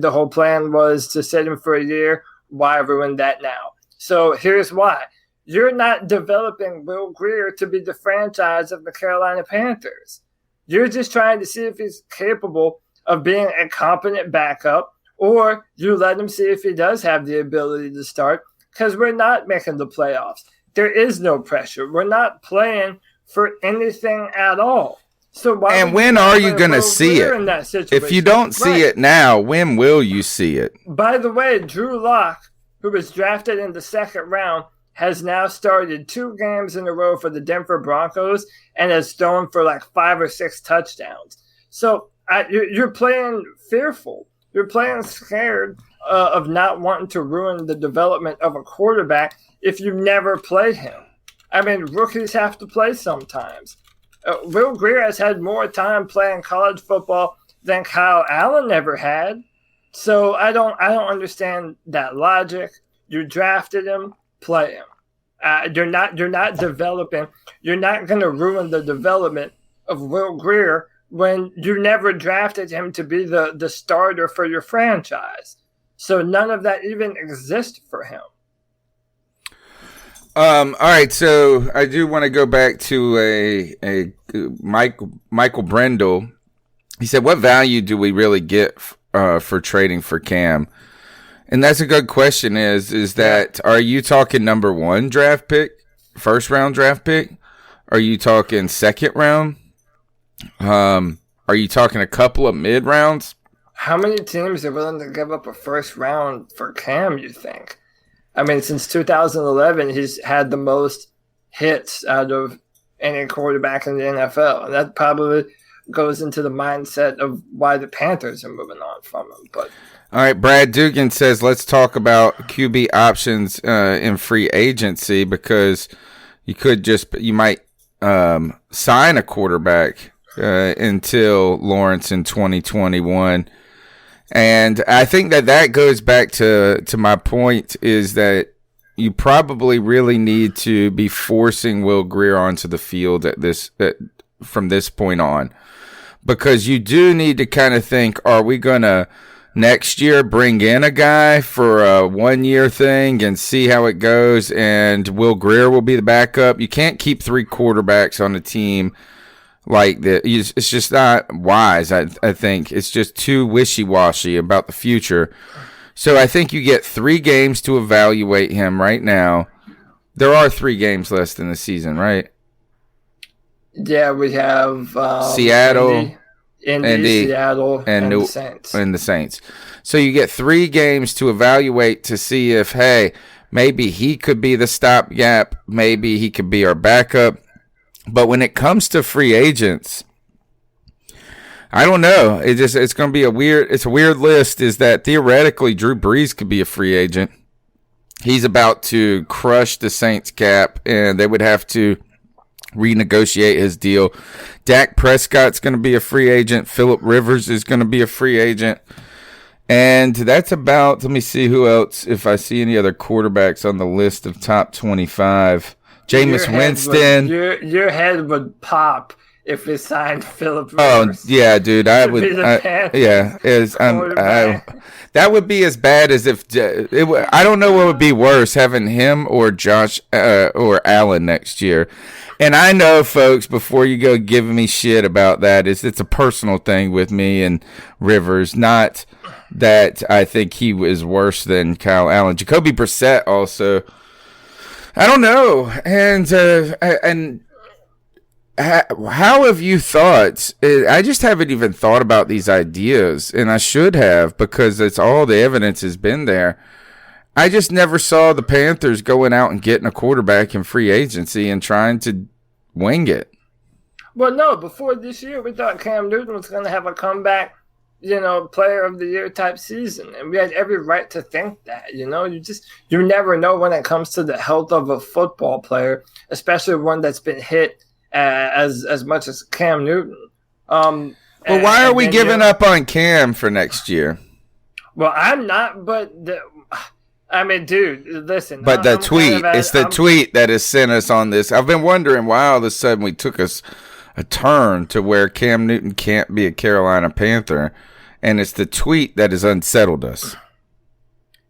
The whole plan was to sit him for a year. Why ruin that now? So here's why. You're not developing Will Grier to be the franchise of the Carolina Panthers. You're just trying to see if he's capable of being a competent backup or you let him see if he does have the ability to start, because we're not making the playoffs. There is no pressure. We're not playing for anything at all. So why? And when are you going to see it? If you don't see it now, when will you see it? By the way, Drew Lock, who was drafted in the second round, has now started 2 games in a row for the Denver Broncos and has thrown for like 5 or 6 touchdowns. So you're playing fearful. You're playing scared of not wanting to ruin the development of a quarterback if you never play him. I mean, rookies have to play sometimes. Will Grier has had more time playing college football than Kyle Allen ever had. So I don't understand that logic. You drafted him, play him. You're not developing. You're not going to ruin the development of Will Grier when you never drafted him to be the starter for your franchise. So none of that even exists for him. All right, so I do want to go back to a Michael Brendel. He said, "What value do we really get for trading for Cam?" And that's a good question. Is that, are you talking number 1 draft pick, first round draft pick? Are you talking second round? Are you talking a couple of mid rounds? How many teams are willing to give up a first round for Cam, you think? I mean, since 2011, he's had the most hits out of any quarterback in the NFL. And that probably goes into the mindset of why the Panthers are moving on from him. But all right, Brad Dugan says, let's talk about QB options in free agency, because you might sign a quarterback until Lawrence in 2021. And I think that goes back to my point, is that you probably really need to be forcing Will Grier onto the field from this point on, because you do need to kind of think, are we going to next year bring in a guy for a 1-year thing and see how it goes, and Will Grier will be the backup? You can't keep 3 quarterbacks on a team like that. It's just not wise. I think it's just too wishy-washy about the future. So I think you get 3 games to evaluate him right now. There are 3 games less in the season, right? Yeah, we have Seattle, Indy, Seattle, and the Saints. And the Saints. So you get 3 games to evaluate to see if, hey, maybe he could be the stopgap. Maybe he could be our backup. But when it comes to free agents, I don't know. It's going to be a weird list. Is that theoretically Drew Brees could be a free agent? He's about to crush the Saints cap, and they would have to renegotiate his deal. Dak Prescott's going to be a free agent. Phillip Rivers is going to be a free agent. And that's about, let me see who else, if I see any other quarterbacks on the list of top 25. Jameis Winston. Your head would pop if we signed Phillip Rivers. Oh yeah, dude, I would. That would be as bad as if I don't know what would be worse, having him or Josh or Allen next year. And I know, folks, before you go giving me shit about that, it's a personal thing with me and Rivers. Not that I think he was worse than Kyle Allen. Jacoby Brissett also. I don't know. And how have you thought? I just haven't even thought about these ideas, and I should have, because it's all the evidence has been there. I just never saw the Panthers going out and getting a quarterback in free agency and trying to wing it. Well, no, before this year, we thought Cam Newton was going to have a comeback, player of the year type season. And we had every right to think that, you never know when it comes to the health of a football player, especially one that's been hit as much as Cam Newton. Well, why are we giving up on Cam for next year? Well, I'm not, but dude, listen. But the tweet, it's the tweet that has sent us on this. I've been wondering why all of a sudden we took us a turn to where Cam Newton can't be a Carolina Panther. And it's the tweet that has unsettled us.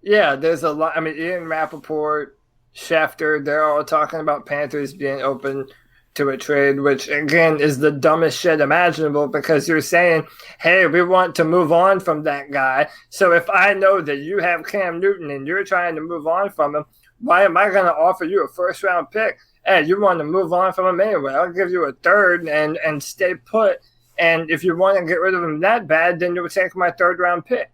Yeah, there's a lot. Ian Rappaport, Schefter, they're all talking about Panthers being open to a trade, which again is the dumbest shit imaginable, because you're saying, hey, we want to move on from that guy. So if I know that you have Cam Newton and you're trying to move on from him, why am I going to offer you a first-round pick? Hey, you want to move on from him anyway, I'll give you a third and stay put. And if you want to get rid of him that bad, then you'll take my third-round pick.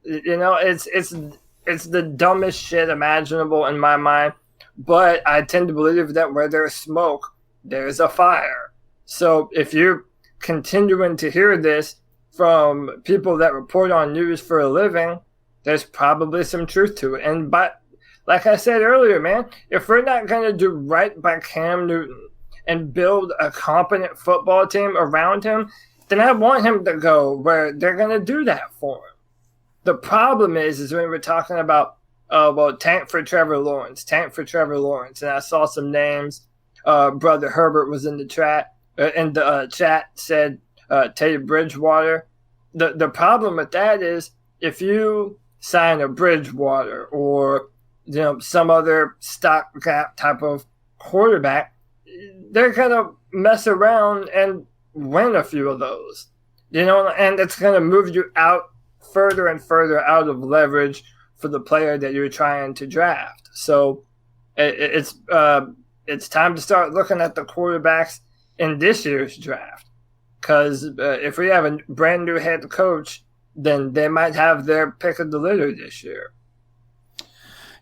You know, it's the dumbest shit imaginable in my mind. But I tend to believe that where there's smoke, there's a fire. So if you're continuing to hear this from people that report on news for a living, there's probably some truth to it. And but like I said earlier, man, if we're not going to do right by Cam Newton and build a competent football team around him, then I want him to go where they're going to do that for him. The problem is when we're talking about, tank for Trevor Lawrence. And I saw some names. Brother Herbert was in the chat. Chat said Teddy Bridgewater. The problem with that is if you sign a Bridgewater or some other stopgap type of quarterback, they're gonna mess around and win a few of those. And it's gonna move you out further and further out of leverage for the player that you're trying to draft. So it's time to start looking at the quarterbacks in this year's draft. Because if we have a brand new head coach, then they might have their pick of the litter this year.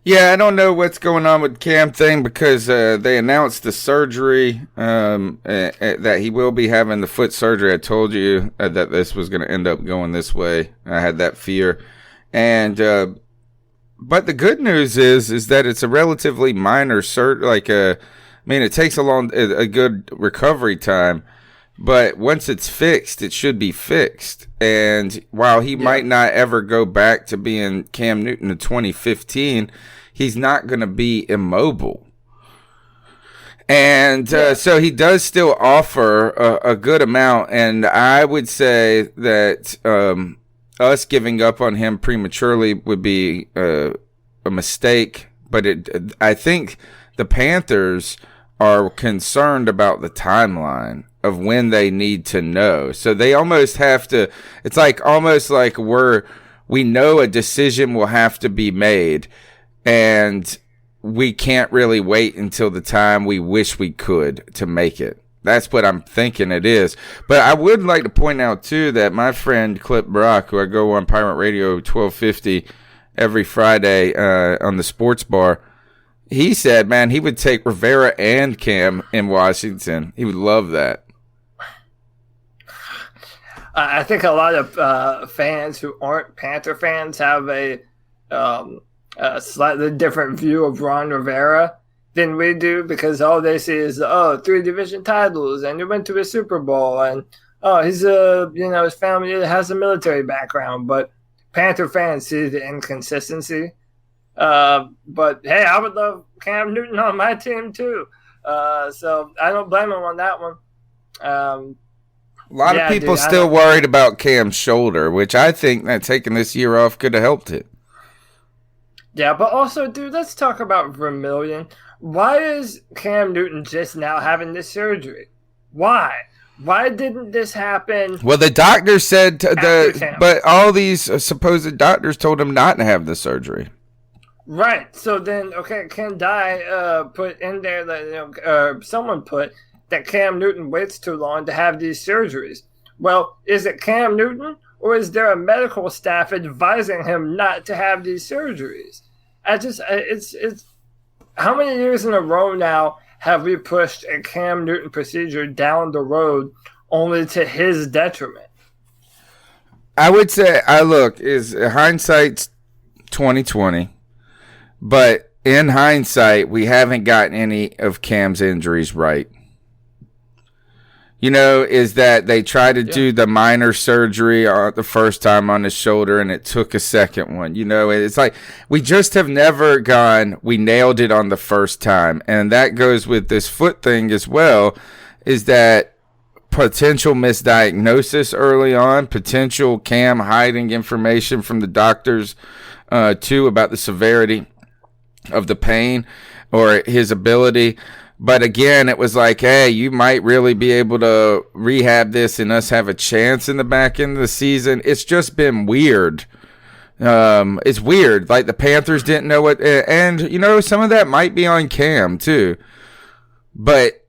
Yeah, I don't know what's going on with Cam thing because they announced the surgery, that he will be having the foot surgery. I told you that this was going to end up going this way. I had that fear. And but the good news is that it's a relatively minor surgery. It takes a good recovery time, but once it's fixed, it should be fixed. And while he might not ever go back to being Cam Newton in 2015, he's not going to be immobile. And so he does still offer a good amount. And I would say that us giving up on him prematurely would be a mistake. But I think the Panthers are concerned about the timeline of when they need to know. So they almost have to, it's almost like we know a decision will have to be made, and we can't really wait until the time we wish we could to make it. That's what I'm thinking it is. But I would like to point out, too, that my friend Clip Brock, who I go on Pirate Radio 1250 every Friday on the sports bar, he said, man, he would take Rivera and Cam in Washington. He would love that. I think a lot of fans who aren't Panther fans have a slightly different view of Ron Rivera than we do, because all they see is 3 division titles and he went to a Super Bowl and he's his family has a military background. But Panther fans see the inconsistency. But hey, I would love Cam Newton on my team too. So I don't blame him on that one. A lot of people still worried about Cam's shoulder, which I think that taking this year off could have helped it. Yeah, but also, dude, let's talk about Vermillion. Why is Cam Newton just now having this surgery? Why? Why didn't this happen? Well, the doctor said but all these supposed doctors told him not to have the surgery. Right. So then, okay, Ken Dye put in there that someone put that Cam Newton waits too long to have these surgeries. Well, is it Cam Newton, or is there a medical staff advising him not to have these surgeries? It's how many years in a row now have we pushed a Cam Newton procedure down the road only to his detriment? I would say, hindsight's 2020, but in hindsight, we haven't gotten any of Cam's injuries right. Is that they tried to do the minor surgery the first time on his shoulder, and it took a second one. It's like we just have never gone, we nailed it on the first time. And that goes with this foot thing as well, is that potential misdiagnosis early on, potential Cam hiding information from the doctors, too, about the severity of the pain or his ability. But again, it was like, hey, you might really be able to rehab this and us have a chance in the back end of the season. It's just been weird. It's weird. Like the Panthers didn't know what, and some of that might be on Cam too, but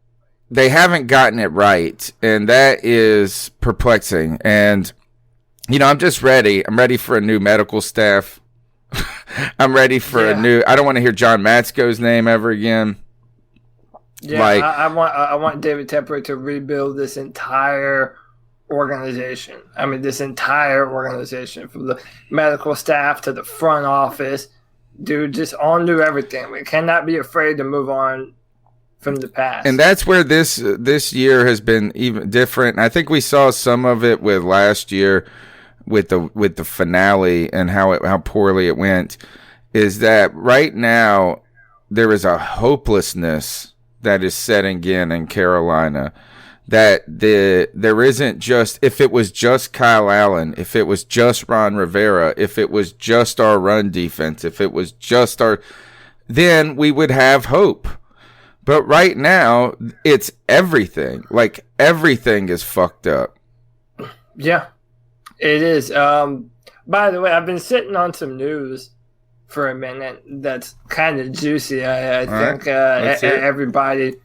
they haven't gotten it right, and that is perplexing. And I'm just ready. I'm ready for a new medical staff. I'm ready for a new. I don't want to hear John Matsko's name ever again. Yeah, I want David Tepper to rebuild this entire organization. I mean, this entire organization, from the medical staff to the front office. Dude, just undo everything. We cannot be afraid to move on from the past. And that's where this year has been even different. I think we saw some of it with last year with the finale and how poorly it went. Is that right now there is a hopelessness that is setting in Carolina, that there isn't just, if it was just Kyle Allen, if it was just Ron Rivera, if it was just our run defense, if it was just then we would have hope. But right now it's everything. Like everything is fucked up. Yeah, it is. By the way, I've been sitting on some news for a minute that's kind of juicy. I think everybody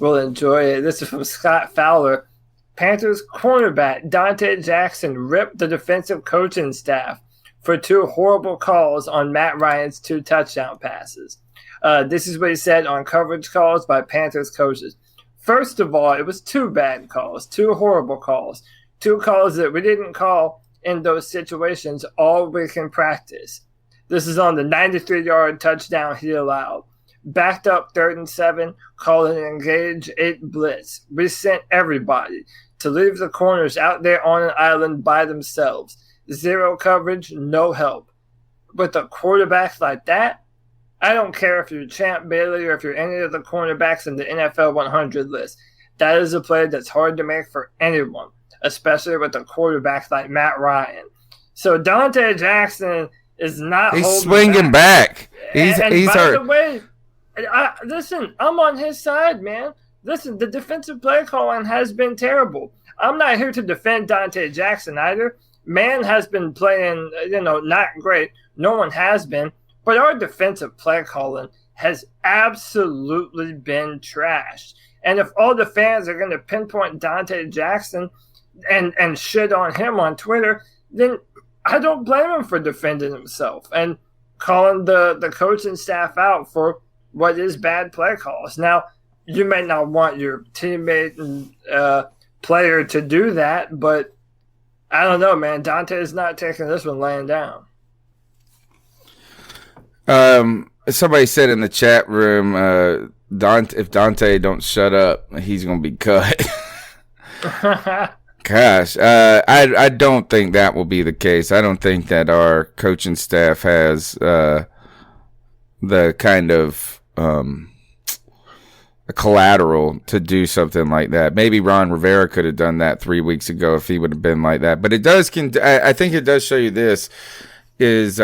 will enjoy it. This is from Scott Fowler. Panthers cornerback Dante Jackson ripped the defensive coaching staff for 2 horrible calls on Matt Ryan's 2 touchdown passes. This is what he said on coverage calls by Panthers coaches. First of all, it was 2 bad calls, 2 horrible calls, 2 calls that we didn't call in those situations all week in practice. This is on the 93-yard touchdown he allowed. Backed up 3rd and 7, called an engage 8 blitz. We sent everybody to leave the corners out there on an island by themselves. 0 coverage, no help. With a quarterback like that, I don't care if you're Champ Bailey or if you're any of the cornerbacks in the NFL 100 list. That is a play that's hard to make for anyone, especially with a quarterback like Matt Ryan. So Dante Jackson is not. He's swinging back. He's by hurt. the way, listen, I'm on his side, man. Listen, the defensive play calling has been terrible. I'm not here to defend Dante Jackson either. Man has been playing, not great. No one has been. But our defensive play calling has absolutely been trashed. And if all the fans are going to pinpoint Dante Jackson and shit on him on Twitter, then I don't blame him for defending himself and calling the coaching staff out for what is bad play calls. Now, you may not want your teammate and player to do that, but I don't know, man. Dante is not taking this one laying down. Somebody said in the chat room, if Dante don't shut up, he's going to be cut. Gosh, I don't think that will be the case. I don't think that our coaching staff has the kind of collateral to do something like that. Maybe Ron Rivera could have done that 3 weeks ago if he would have been like that. But it does. I think it does show you this is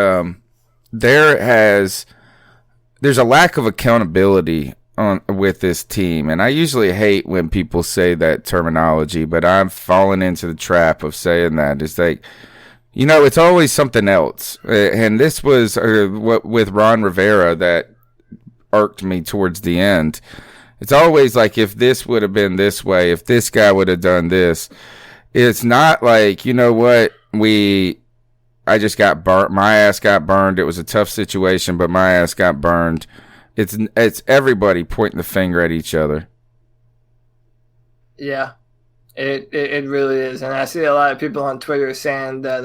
there's a lack of accountability with this team, and I usually hate when people say that terminology, but I'm falling into the trap of saying that. It's like, it's always something else, and this was what with Ron Rivera that irked me towards the end. It's always like, if this would have been this way, if this guy would have done this. It's not like, I just got burnt. My ass got burned. It was a tough situation, but my ass got burned. It's everybody pointing the finger at each other. Yeah, it really is. And I see a lot of people on Twitter saying that,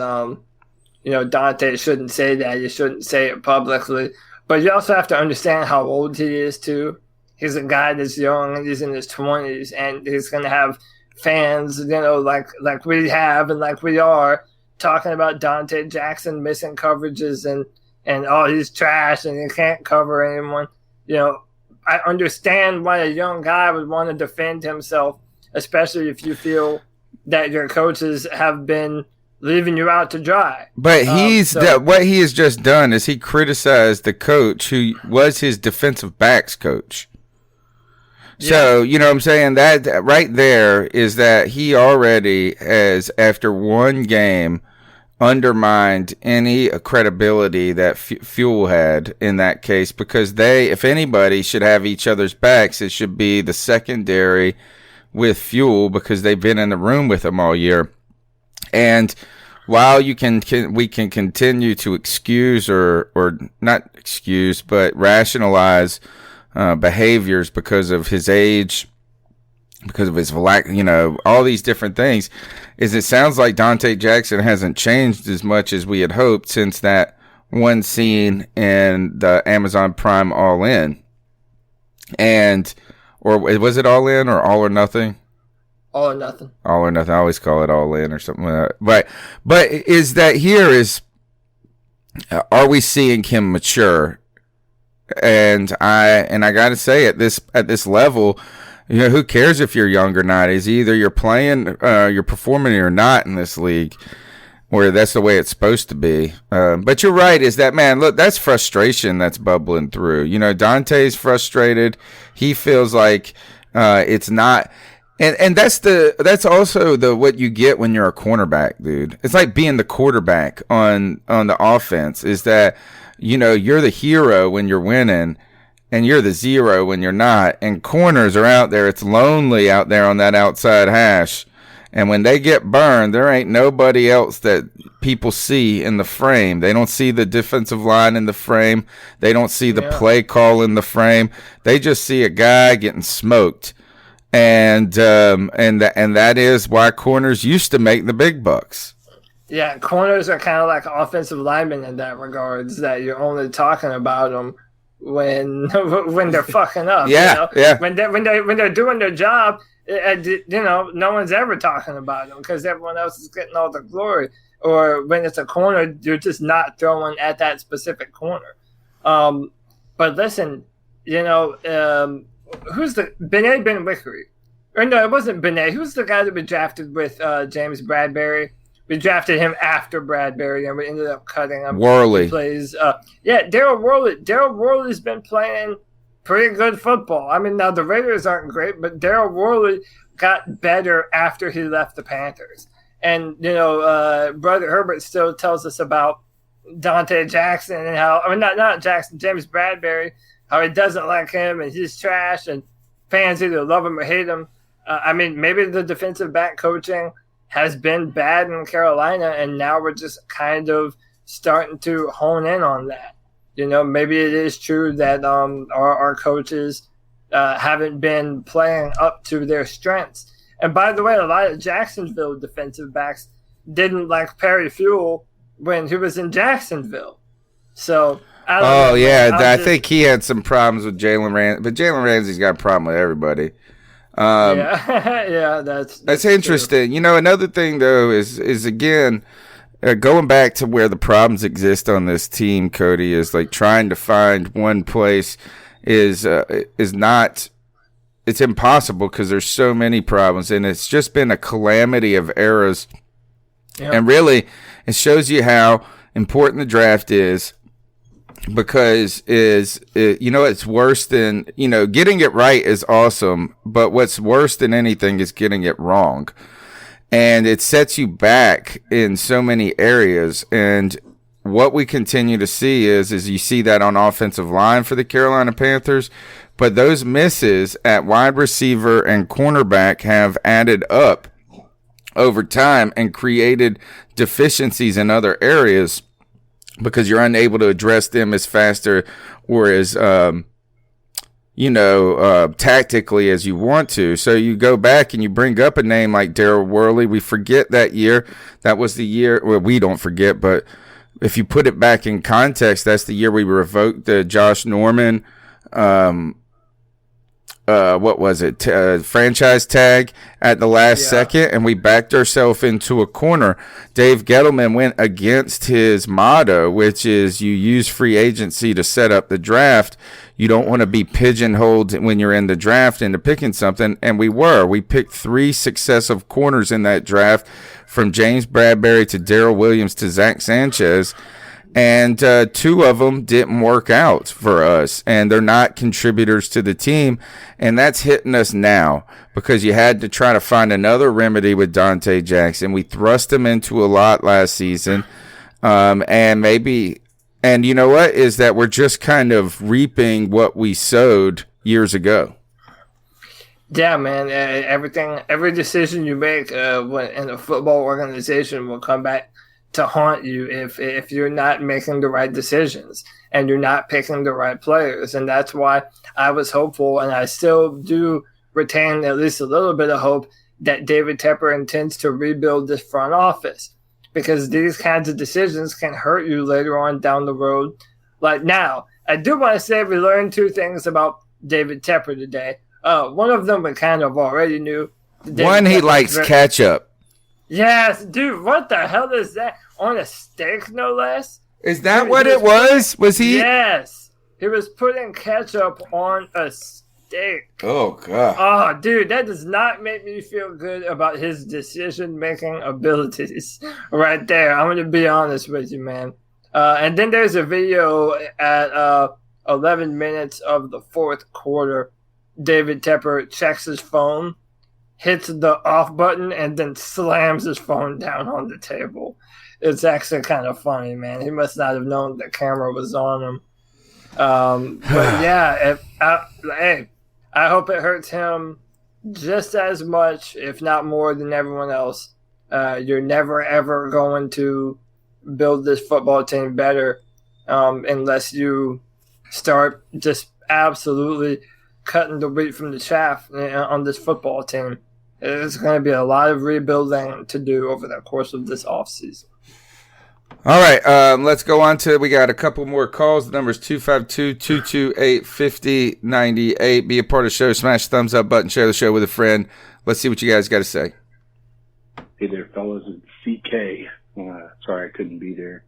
Dante shouldn't say that. You shouldn't say it publicly. But you also have to understand how old he is, too. He's a guy that's young, and he's in his 20s, and he's going to have fans, like we have and like we are, talking about Dante Jackson missing coverages and he's trash and he can't cover anyone. I understand why a young guy would want to defend himself, especially if you feel that your coaches have been leaving you out to dry. But what he has just done is he criticized the coach who was his defensive backs coach. So, you know what I'm saying? That right there is that he already has, after one game, undermined any credibility that Fuel had in that case, because they, if anybody should have each other's backs, it should be the secondary with Fuel, because they've been in the room with him all year. And while we can continue to excuse or not excuse, but rationalize behaviors because of his age, because of his all these different things, is it sounds like Dante Jackson hasn't changed as much as we had hoped since that one scene in the Amazon Prime All In. Or was it All In or All or Nothing? All or Nothing. All or Nothing. I always call it All In or something like that. But is that here is, are we seeing him mature? And I got to say, at this level, who cares if you're young or not? Is either you're playing, you're performing or not in this league, where that's the way it's supposed to be. But you're right. Is that, man? Look, that's frustration that's bubbling through. Dante's frustrated. He feels like it's not. And that's also what you get when you're a cornerback, dude. It's like being the quarterback on the offense, is that, you're the hero when you're winning and you're the zero when you're not. And corners are out there. It's lonely out there on that outside hash. And when they get burned, there ain't nobody else that people see in the frame. They don't see the defensive line in the frame. They don't see the play call in the frame. They just see a guy getting smoked. And that is why corners used to make the big bucks. Yeah, corners are kind of like offensive linemen in that regards, that you're only talking about them when they're fucking up. Yeah. When they're doing their job, no one's ever talking about them because everyone else is getting all the glory. Or when it's a corner, you're just not throwing at that specific corner. But listen, who's the Benet Benwickery? Or no, it wasn't Benet. Who's the guy that we drafted with James Bradbury? We drafted him after Bradbury, and we ended up cutting him. Worley. He plays, Daryl Worley. Daryl Worley's been playing pretty good football. I mean, now the Raiders aren't great, but Daryl Worley got better after he left the Panthers. And, Brother Herbert still tells us about Dante Jackson and how, not Jackson, James Bradbury, how he doesn't like him and he's trash and fans either love him or hate him. Maybe the defensive back coaching has been bad in Carolina, and now we're just kind of starting to hone in on that. Maybe it is true that our coaches haven't been playing up to their strengths. And by the way, a lot of Jacksonville defensive backs didn't like Perry Fuel when he was in Jacksonville. So I don't know. I think he had some problems with Jalen Ramsey, but Jalen Ramsey's got a problem with everybody. That's interesting. True. Another thing though is again going back to where the problems exist on this team, Cody, is like trying to find one place is not. It's impossible because there's so many problems, and it's just been a calamity of errors. Yep. And really, it shows you how important the draft is, because it's worse than, getting it right is awesome, but what's worse than anything is getting it wrong. And it sets you back in so many areas. And what we continue to see is you see that on offensive line for the Carolina Panthers, but those misses at wide receiver and cornerback have added up over time and created deficiencies in other areas because you're unable to address them as faster or as, tactically as you want to. So you go back and you bring up a name like Daryl Worley. We forget that year. That was the year, well, we don't forget, but if you put it back in context, that's the year we revoked the Josh Norman, franchise tag at the last second, and we backed ourselves into a corner. Dave Gettleman went against his motto, which is you use free agency to set up the draft. You don't want to be pigeonholed when you're in the draft into picking something, and we picked 3 successive corners in that draft, from James Bradbury to Darrell Williams to Zach Sanchez. And 2 of them didn't work out for us, and they're not contributors to the team. And that's hitting us now because you had to try to find another remedy with Dante Jackson. We thrust him into a lot last season. And you know what, is that we're just kind of reaping what we sowed years ago. Yeah, man. Every decision you make when in a football organization will come back to haunt you if you're not making the right decisions and you're not picking the right players. And that's why I was hopeful, and I still do retain at least a little bit of hope that David Tepper intends to rebuild this front office, because these kinds of decisions can hurt you later on down the road. Like now, I do want to say we learned 2 things about David Tepper today. One of them we kind of already knew. One, he likes ketchup. Yes, dude, what the hell is that? On a steak, no less? Is that what it was? Was he? Yes. He was putting ketchup on a steak. Oh, God. Oh, dude, that does not make me feel good about his decision-making abilities right there. I'm going to be honest with you, man. And then there's a video at 11 minutes of the 4th quarter. David Tepper checks his phone, hits the off button, and then slams his phone down on the table. It's actually kind of funny, man. He must not have known the camera was on him. But yeah, I hope it hurts him just as much, if not more, than everyone else. You're never, ever going to build this football team better unless you start just absolutely cutting the wheat from the chaff on this football team. It's going to be a lot of rebuilding to do over the course of this offseason. All right, let's go on to, we got a couple more calls. The number is 252-228-5098. Be a part of the show. Smash the thumbs up button. Share the show with a friend. Let's see what you guys got to say. Hey there, fellas. It's CK. Sorry I couldn't be there,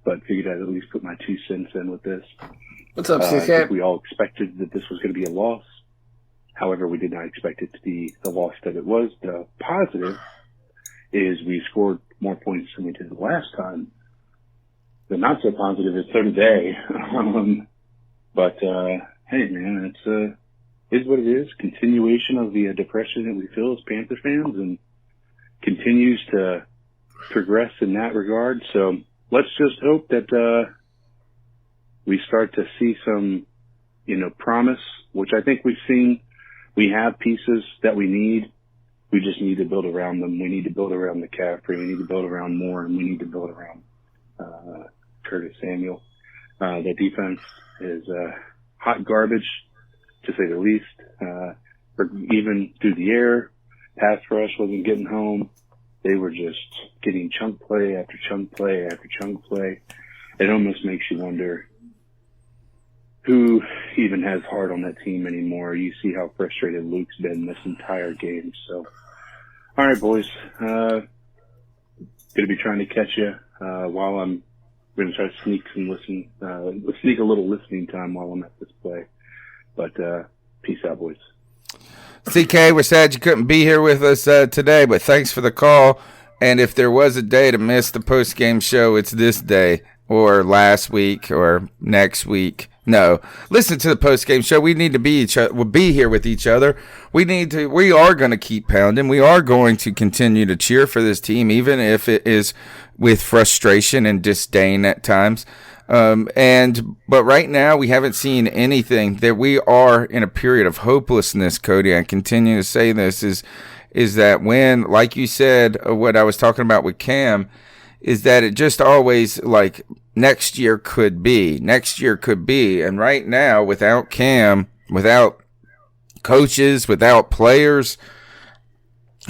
but figured I'd at least put my 2 cents in with this. What's up, CK? I think we all expected that this was going to be a loss. However, we did not expect it to be the loss that it was. The positive is we scored more points than we did the last time. The not so positive is so did they. But hey, man, it's what it is. Continuation of the depression that we feel as Panther fans, and continues to progress in that regard. So let's just hope that we start to see some, promise, which I think we've seen. We have pieces that we need. We just need to build around them. We need to build around McCaffrey. We need to build around Moore, and we need to build around Curtis Samuel. The defense is hot garbage, to say the least. Even through the air, pass rush wasn't getting home. They were just getting chunk play after chunk play after chunk play. It almost makes you wonder who even has heart on that team anymore. You see how frustrated Luke's been this entire game. So, all right, boys. Going to be trying to catch you while I'm going to try to sneak a little listening time while I'm at this play. But peace out, boys. CK, we're sad you couldn't be here with us today, but thanks for the call. And if there was a day to miss the post-game show, it's this day, or last week, or next week. No, listen to the post-game show. We need to be here with each other. We are going to keep pounding. We are going to continue to cheer for this team, even if it is with frustration and disdain at times. But right now we haven't seen anything. That we are in a period of hopelessness, Cody. I continue to say this is that when, like you said, what I was talking about with Cam, is that it just always like next year could be. And right now, without Cam, without coaches, without players,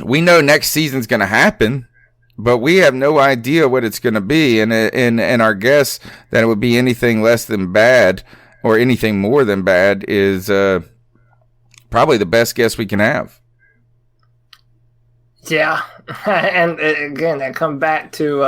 we know next season's going to happen, but we have no idea what it's going to be. And our guess that it would be anything less than bad or anything more than bad is probably the best guess we can have. Yeah, and again, I come back to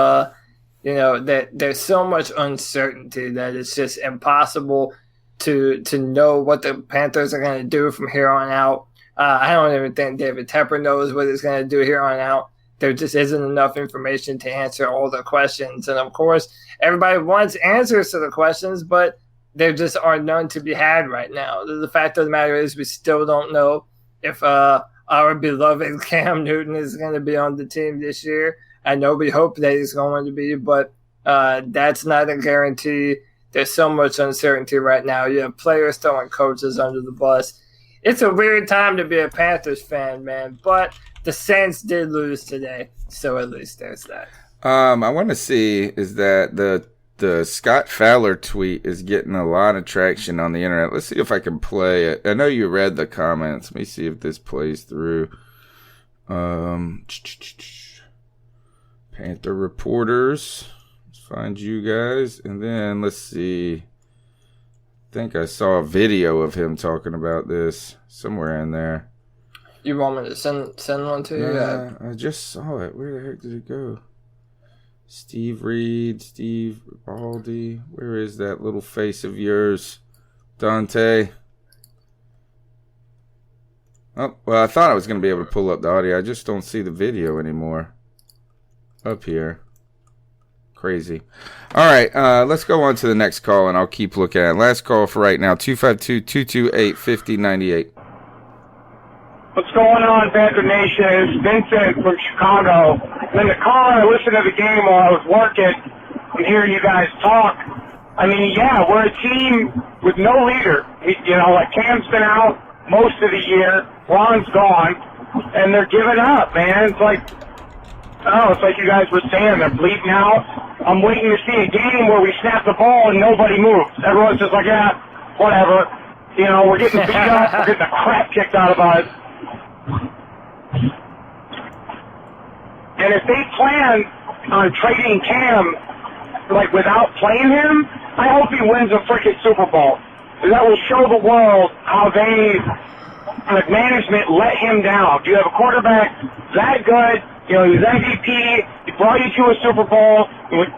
that there's so much uncertainty that it's just impossible to know what the Panthers are going to do from here on out. I don't even think David Tepper knows what he's going to do here on out. there just isn't enough information to answer all the questions. And of course, everybody wants answers to the questions, but there just are none to be had right now. The fact of the matter is we still don't know if our beloved Cam Newton is going to be on the team this year. I know we hope that he's going to be, but that's not a guarantee. There's so much uncertainty right now. You have players throwing coaches under the bus. It's a weird time to be a Panthers fan, man, but the Saints did lose today, so at least there's that. I want to see is that the Scott Fowler tweet is getting a lot of traction on the internet. Let's see if I can play it. I know you read the comments. Let me see if this plays through. Panther reporters. Let's find you guys. And then let's see. I think I saw a video of him talking about this somewhere in there. You want me to send one to you? Yeah, I just saw it. Where the heck did it go? Steve Reed, Steve Baldy. Where is that little face of yours? Dante. Oh, well, I thought I was going to be able to pull up the audio. I just don't see the video anymore. Up here. Crazy. All right, let's go on to the next call, and I'll keep looking at it. Last call for right now, 252-228-5098. What's going on, Panther Nation? It's Vincent from Chicago. In the car, I listened to the game while I was working and hearing you guys talk. I mean, yeah, we're a team with no leader. Like Cam's been out most of the year, Ron's gone, and they're giving up, man. It's like, it's like you guys were saying, they're bleeding out. I'm waiting to see a game where we snap the ball and nobody moves. Everyone's just like, yeah, whatever. We're getting beat up, we're getting the crap kicked out of us. And if they plan on trading Cam, without playing him, I hope he wins a freaking Super Bowl. That will show the world how management let him down. You have a quarterback that good, he was MVP, he brought you to a Super Bowl, what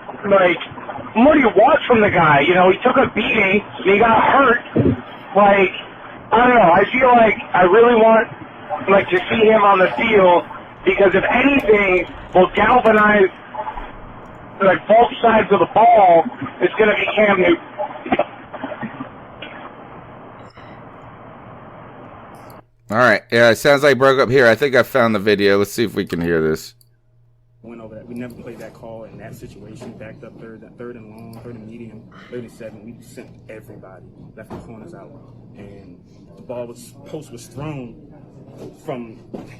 do you want from the guy? He took a beating, and he got hurt. I don't know, I feel like I really want to see him on the field, because if anything will galvanize both sides of the ball, it's going to be Cam Newton. All right. Yeah, it sounds like broke up here. I think I found the video. Let's see if we can hear this. Went over that. We never played that call in that situation. Backed up third and long, third and medium, 37. We sent everybody, left the corners out, and the post was thrown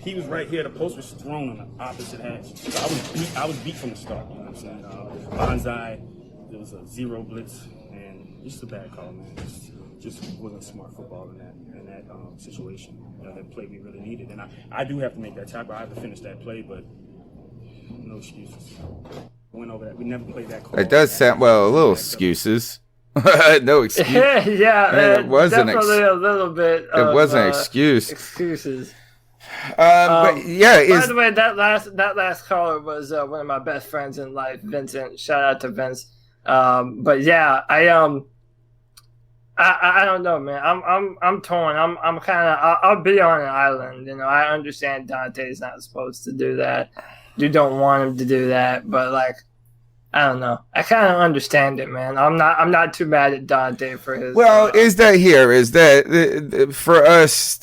he was right here. The post was thrown on the opposite hash. So I was beat from the start. You know what I'm saying? Bonsai, there was a zero blitz, and just a bad call, man. Just wasn't smart football in that situation. That play we really needed, and I do have to make that tackle. I have to finish that play, but no excuses. Went over that. We never played that call. It does sound a little excuses. No excuse. Yeah, it wasn't definitely a little bit. It wasn't excuse. Excuses. But yeah. By the way, that last caller was one of my best friends in life, Vincent. Shout out to Vince. But yeah, I don't know, man. I'm torn. I'm kind of. I'll be on an island. I understand Dante's not supposed to do that. You don't want him to do that, but I don't know. I kind of understand it, man. I'm not too mad at Dante for his. Well, is that for us?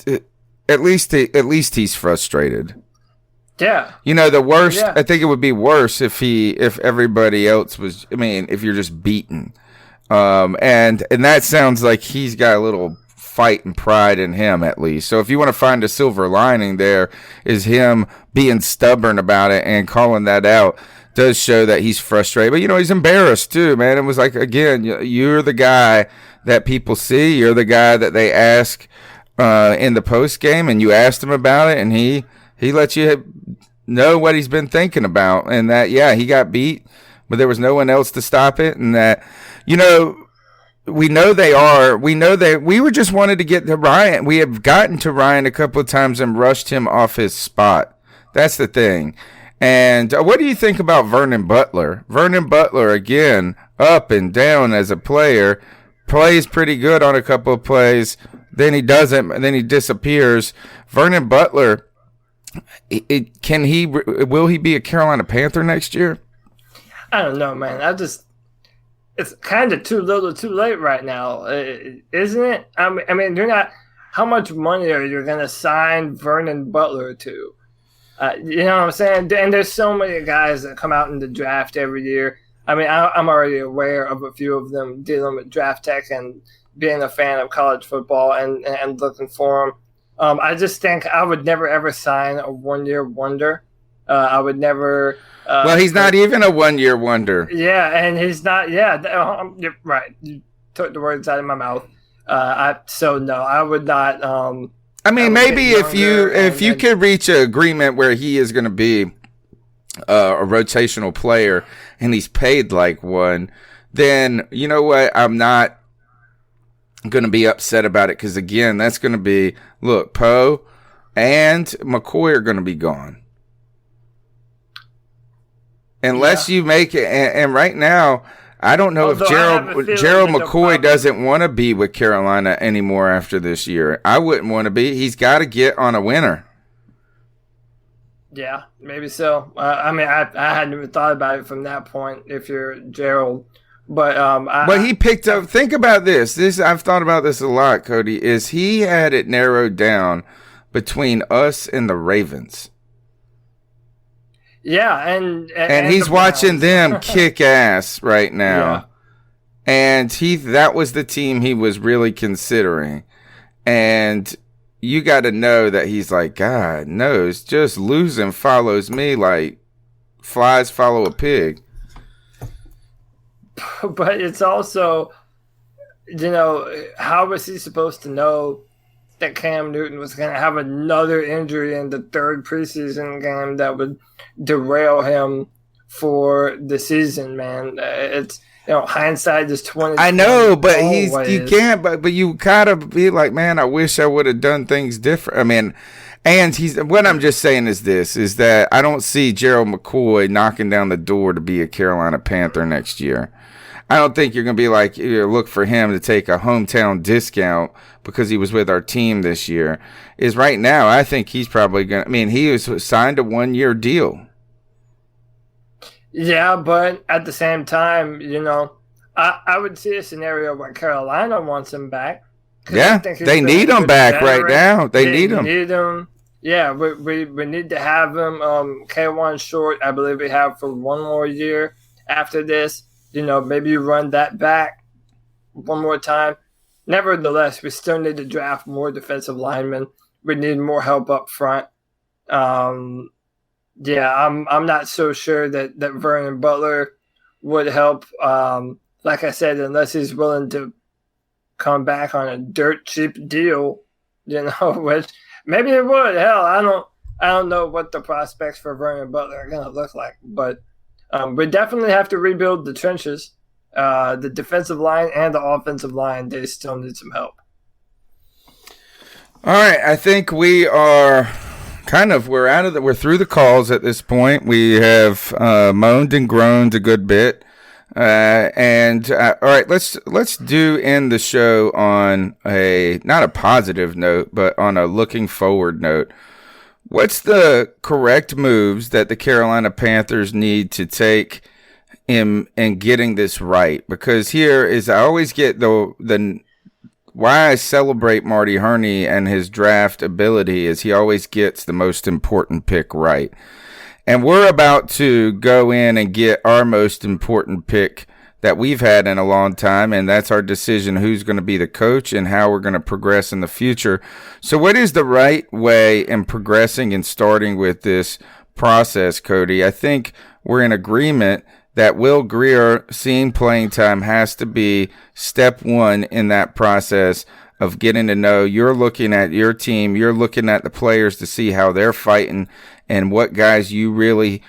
At least he's frustrated. Yeah. The worst. Yeah. I think it would be worse if everybody else was. I mean, if you're just beaten, and that sounds like he's got a little fight and pride in him at least. So if you want to find a silver lining, there is him being stubborn about it and calling that out. Does show that he's frustrated, but he's embarrassed too, man. It was again, you're the guy that people see, you're the guy that they ask in the post game, and you asked him about it, and he lets you know what he's been thinking about, and that he got beat, but there was no one else to stop it, and that we know we were just wanted to get to Ryan. We have gotten to Ryan a couple of times and rushed him off his spot. That's the thing. And what do you think about Vernon Butler? Vernon Butler, again, up and down as a player, plays pretty good on a couple of plays, then he doesn't, and then he disappears. Vernon Butler Will he be a Carolina Panther next year? I don't know, man. It's kind of too little, too late right now, isn't it? I mean, you're not. How much money are you going to sign Vernon Butler to? You know what I'm saying? And there's so many guys that come out in the draft every year. I mean, I'm already aware of a few of them dealing with draft tech and being a fan of college football and looking for them. I just think I would never, ever sign a one-year wonder. I would never. Well, he's not even a one-year wonder. Yeah, and he's not. Yeah, you're right. You took the words out of my mouth. No, I would not. I mean, maybe if you could reach an agreement where he is going to be a rotational player and he's paid like one, then you know what? I'm not going to be upset about it because again, that's going to be Poe and McCoy are going to be gone. Unless you make it, and right now, I don't know if Gerald McCoy doesn't want to be with Carolina anymore after this year. I wouldn't want to be. He's got to get on a winner. Yeah, maybe so. I mean, I hadn't even thought about it from that point. If you're Gerald, but he picked up. Think about this. I've thought about this a lot, Cody. Is he had it narrowed down between us and the Ravens? Yeah, and he's watching them kick ass right now. Yeah. And that was the team he was really considering. And you got to know that he's like, God knows, just losing follows me like flies follow a pig. But it's also, how was he supposed to know that Cam Newton was going to have another injury in the third preseason game that would derail him for the season, man? It's hindsight is 20. I know, but you can't. But you gotta be like, man, I wish I would have done things different. I mean, and what I'm just saying is that I don't see Gerald McCoy knocking down the door to be a Carolina Panther next year. I don't think you're going to be like, look for him to take a hometown discount because he was with our team this year. Is right now, I think he's probably going to, he was signed a 1-year deal. Yeah, but at the same time, I would see a scenario where Carolina wants him back. Yeah, they need him back right now. They need him. Yeah, we need to have him. K1 short, I believe we have for 1 more year after this. Maybe you run that back one more time. Nevertheless, we still need to draft more defensive linemen. We need more help up front. I'm not so sure that Vernon Butler would help. Like I said, unless he's willing to come back on a dirt cheap deal, which maybe it would. Hell, I don't know what the prospects for Vernon Butler are going to look like, but we definitely have to rebuild the trenches. The defensive line and the offensive line, they still need some help. All right, I think we are we're through the calls at this point. We have moaned and groaned a good bit. All right, let's end the show on not a positive note, but on a looking forward note. What's the correct moves that the Carolina Panthers need to take in getting this right? Because here is, I always get the why I celebrate Marty Hurney and his draft ability is he always gets the most important pick right. And we're about to go in and get our most important pick that we've had in a long time, and that's our decision who's going to be the coach and how we're going to progress in the future. So what is the right way in progressing and starting with this process, Cody? I think we're in agreement that Will Grier seeing playing time has to be step one in that process of getting to know. You're looking at your team, you're looking at the players to see how they're fighting and what guys you really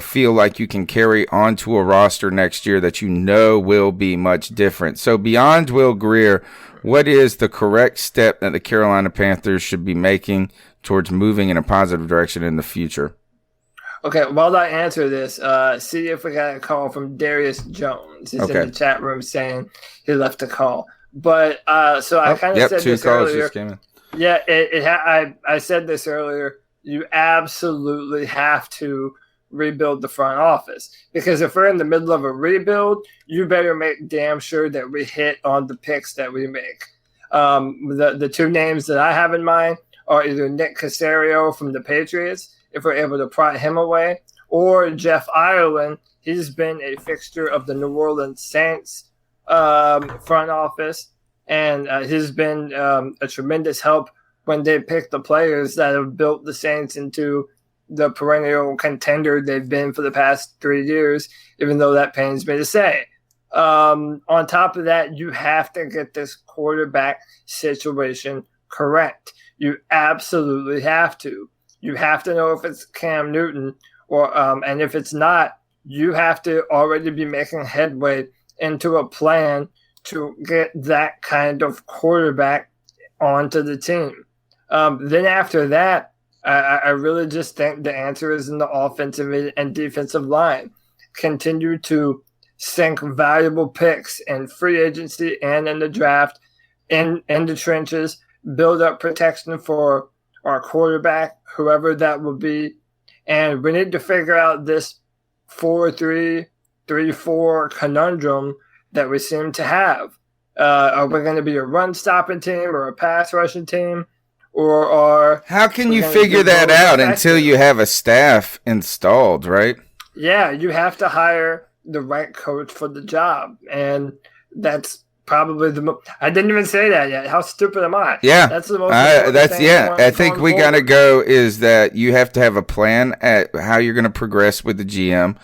feel like you can carry onto a roster next year that will be much different. So beyond Will Grier, what is the correct step that the Carolina Panthers should be making towards moving in a positive direction in the future? Okay, while I answer this, see if we got a call from Darius Jones. He's in the chat room saying he left a call. But so I kind of said two this calls earlier. Just came in. Yeah, I said this earlier. you absolutely have to rebuild the front office. Because if we're in the middle of a rebuild, you better make damn sure that we hit on the picks that we make. The two names that I have in mind are either Nick Caserio from the Patriots, if we're able to pry him away, or Jeff Ireland. He's been a fixture of the New Orleans Saints front office, and he's been a tremendous help when they pick the players that have built the Saints into the perennial contender they've been for the past 3 years, even though that pains me to say. On top of that, you have to get this quarterback situation correct. You absolutely have to. You have to know if it's Cam Newton, or and if it's not, you have to already be making headway into a plan to get that kind of quarterback onto the team. Then after that, I really just think the answer is in the offensive and defensive line. Continue to sink valuable picks in free agency and in the draft, in the trenches, build up protection for our quarterback, whoever that will be. And we need to figure out this 4-3, 3-4 conundrum that we seem to have. Are we going to be a run-stopping team or a pass-rushing team? Or how can you figure that out until you have a staff installed, right? Yeah, you have to hire the right coach for the job. And that's probably I didn't even say that yet. How stupid am I? Yeah. That's the most important thing. I think we got to go is that you have to have a plan at how you're going to progress with the GM.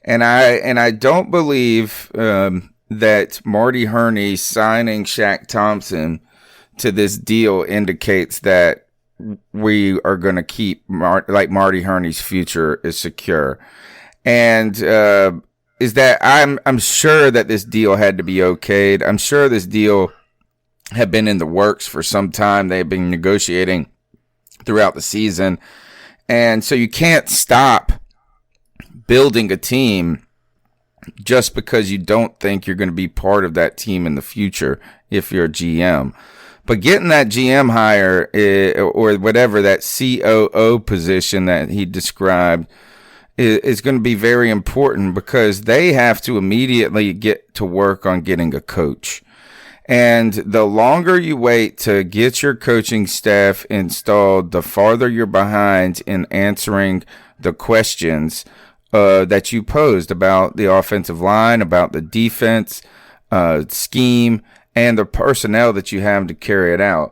And I don't believe that Marty Herney signing Shaq Thompson to this deal indicates that we are going to keep Marty Herney's future is secure. And is that I'm sure that this deal had to be okayed. I'm sure this deal had been in the works for some time. They've been negotiating throughout the season. And so you can't stop building a team just because you don't think you're going to be part of that team in the future if you're a GM. But getting that GM hire or whatever, that COO position that he described is going to be very important because they have to immediately get to work on getting a coach. And the longer you wait to get your coaching staff installed, the farther you're behind in answering the questions that you posed about the offensive line, about the defense, scheme, and the personnel that you have to carry it out.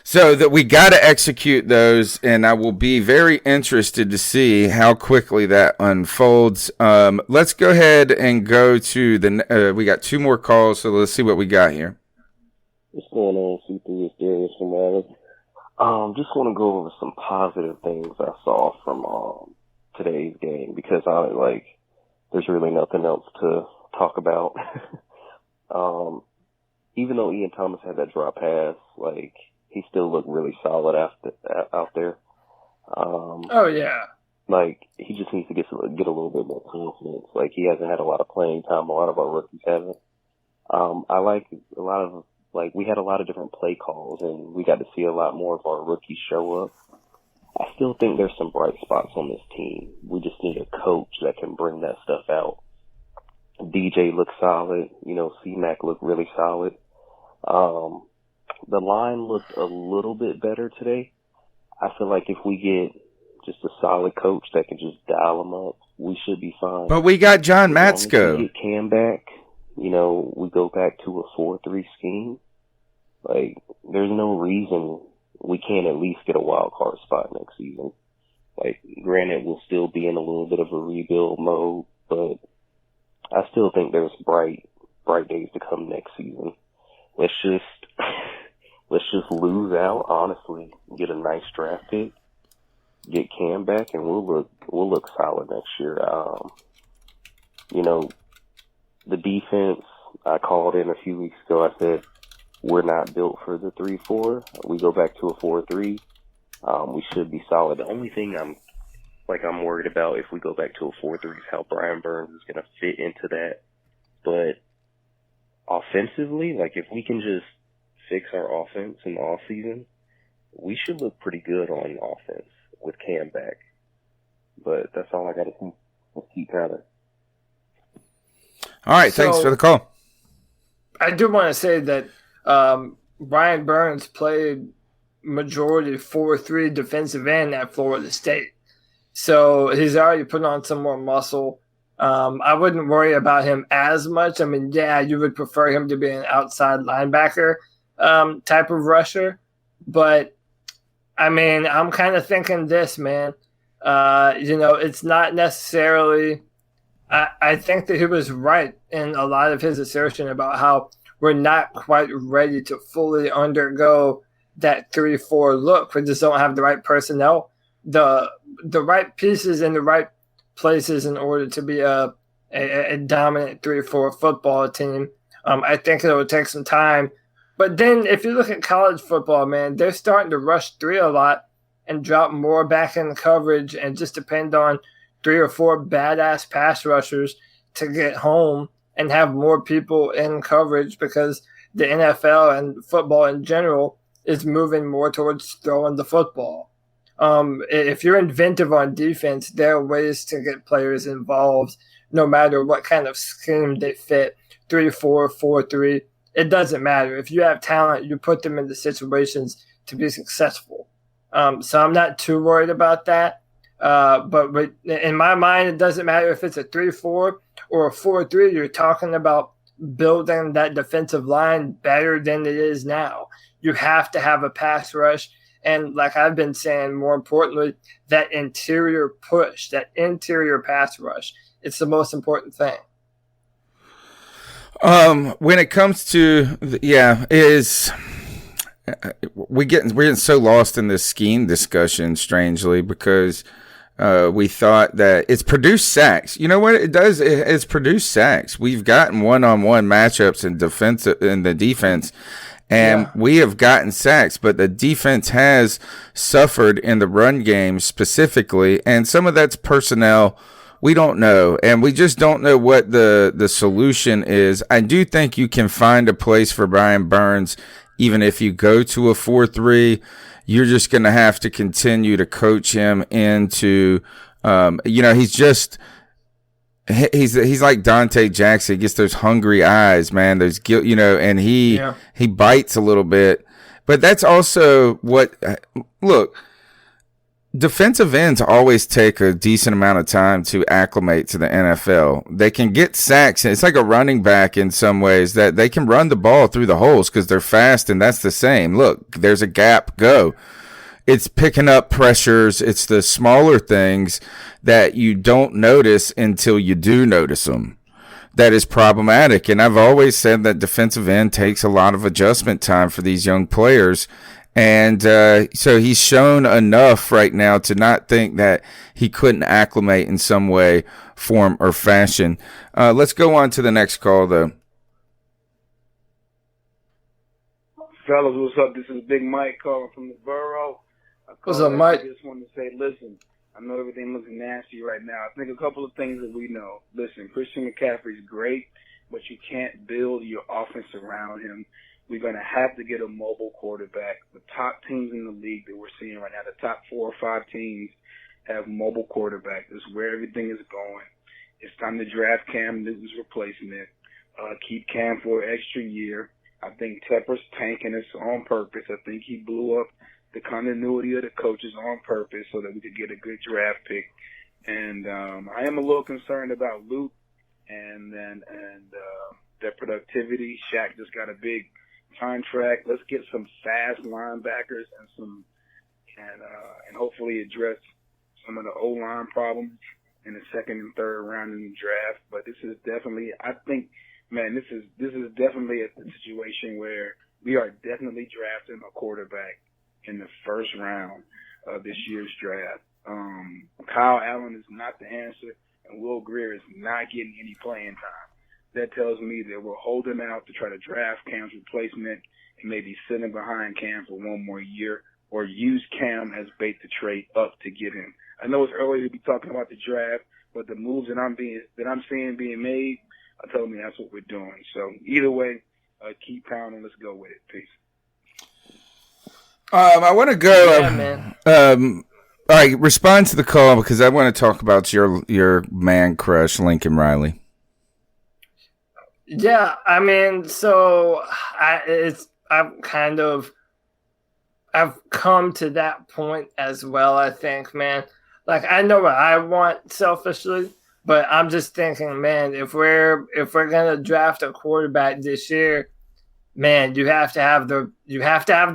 So that we got to execute those, and I will be very interested to see how quickly that unfolds. Let's go ahead and go to we got 2 more calls, so let's see what we got here. What's going on, C3? It's Darius from Dallas. Just want to go over some positive things I saw from today's game because there's really nothing else to talk about. Even though Ian Thomas had that drop pass, he still looked really solid out there. Oh yeah. He just needs to get a little bit more confidence. He hasn't had a lot of playing time. A lot of our rookies haven't. I like a lot of we had a lot of different play calls, and we got to see a lot more of our rookies show up. I still think there's some bright spots on this team. We just need a coach that can bring that stuff out. DJ looked solid. C-Mac looked really solid. The line looked a little bit better today. I feel like if we get just a solid coach that can just dial them up, we should be fine. But we got John Matsko. We get Cam back, we go back to a 4-3 scheme. There's no reason we can't at least get a wild card spot next season. Granted, we'll still be in a little bit of a rebuild mode, but I still think there's bright days to come next season. Let's just lose out, honestly, get a nice draft pick, get Cam back, and we'll look solid next year. The defense, I called in a few weeks ago. I said we're not built for the 3-4. We go back to a 4-3. We should be solid. The only thing I'm worried about if we go back to a 4-3 is how Brian Burns is going to fit into that. But offensively, if we can just fix our offense in the offseason, we should look pretty good on offense. with Cam back. But that's all I got to say. Let's keep Tyler. All right, thanks for the call. I do want to say that Brian Burns played majority 4-3 defensive end at Florida State. So he's already put on some more muscle. I wouldn't worry about him as much. I mean, yeah, you would prefer him to be an outside linebacker type of rusher. But, I mean, I'm kind of thinking this, man. It's not necessarily – I think that he was right in a lot of his assertion about how we're not quite ready to fully undergo that 3-4 look. We just don't have the right personnel, the right pieces in the right places in order to be a dominant 3-4 football team. I think it will take some time. But then if you look at college football, man, they're starting to rush 3 a lot and drop more back in coverage and just depend on 3 or 4 badass pass rushers to get home and have more people in coverage because the NFL and football in general is moving more towards throwing the football. If you're inventive on defense, there are ways to get players involved no matter what kind of scheme they fit, 3-4, 4-3. It doesn't matter. If you have talent, you put them into situations to be successful. So I'm not too worried about that. But in my mind, it doesn't matter if it's a 3-4 or a 4-3. You're talking about building that defensive line better than it is now. You have to have a pass rush. And like I've been saying, more importantly, that interior push, that interior pass rush, it's the most important thing. When it comes to, we're getting so lost in this scheme discussion, strangely, because we thought that it's produced sacks. You know what it does? It's produced sacks. We've gotten one-on-one matchups in the defense, and we have gotten sacks, but the defense has suffered in the run game specifically, and some of that's personnel. We don't know, and we just don't know what the solution is. I do think you can find a place for Brian Burns, even if you go to a 4-3. You're just going to have to continue to coach him into, he's like Dante Jackson. He gets those hungry eyes, man. Those guilt, and he bites a little bit. But that's also look. Defensive ends always take a decent amount of time to acclimate to the NFL. They can get sacks. It's like a running back in some ways that they can run the ball through the holes because they're fast, and that's the same. Look, there's a gap, go. It's picking up pressures. It's the smaller things that you don't notice until you do notice them. That is problematic. And I've always said that defensive end takes a lot of adjustment time for these young players. And so he's shown enough right now to not think that he couldn't acclimate in some way, form, or fashion. Let's go on to the next call, though. Fellas, what's up? This is Big Mike calling from the borough. What's up, Mike? I just wanted to say, listen, I know everything looks nasty right now. I think a couple of things that we know. Listen, Christian McCaffrey's great, but you can't build your offense around him. We're going to have to get a mobile quarterback. The top teams in the league that we're seeing right now, the top 4 or 5 teams, have mobile quarterbacks. This is where everything is going. It's time to draft Cam Newton's replacement. Keep Cam for an extra year. I think Tepper's tanking us on purpose. I think he blew up the continuity of the coaches on purpose so that we could get a good draft pick. And I am a little concerned about Luke and their productivity. Shaq just got a big contract. Let's get some fast linebackers and hopefully address some of the O-line problems in the second and third round in the draft. But this is definitely, I think, man, this is definitely a situation where we are definitely drafting a quarterback in the first round of this year's draft. Kyle Allen is not the answer, and Will Grier is not getting any playing time. That tells me that we're holding out to try to draft Cam's replacement and maybe sitting behind Cam for one more year or use Cam as bait to trade up to get him. I know it's early to be talking about the draft, but the moves that I'm seeing being made are telling me that's what we're doing. So either way, keep pounding. Let's go with it. Peace. I want to go All right, respond to the call because I want to talk about your man crush, Lincoln Riley. Yeah, I mean, so I've come to that point as well. I think, man, like I know what I want selfishly, but I'm just thinking, man, if we're gonna draft a quarterback this year, man, you have to have the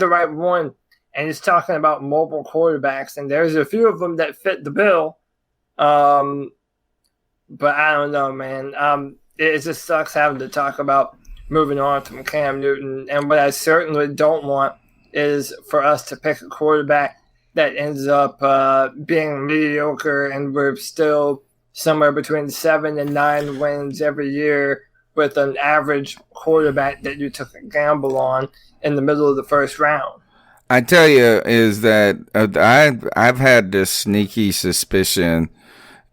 right one. And he's talking about mobile quarterbacks, and there's a few of them that fit the bill. But I don't know, man. It just sucks having to talk about moving on from Cam Newton. And what I certainly don't want is for us to pick a quarterback that ends up being mediocre, and we're still somewhere between 7 and 9 wins every year with an average quarterback that you took a gamble on in the middle of the first round. I tell you, is that I've had this sneaky suspicion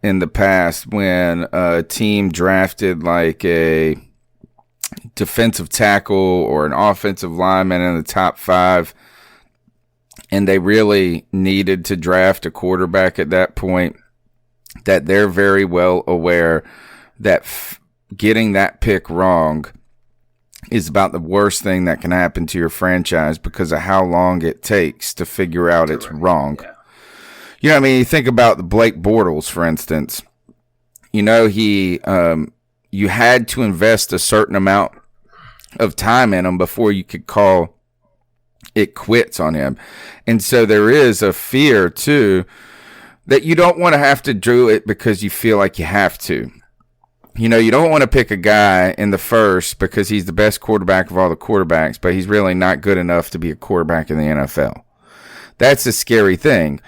in the past when a team drafted like a defensive tackle or an offensive lineman in the top 5, and they really needed to draft a quarterback at that point, that they're very well aware that getting that pick wrong is about the worst thing that can happen to your franchise because of how long it takes to figure out it's wrong. Yeah. You know what I mean? You think about the Blake Bortles, for instance. You know, you had to invest a certain amount of time in him before you could call it quits on him. And so there is a fear, too, that you don't want to have to do it because you feel like you have to. You know, you don't want to pick a guy in the first because he's the best quarterback of all the quarterbacks, but he's really not good enough to be a quarterback in the NFL. That's a scary thing.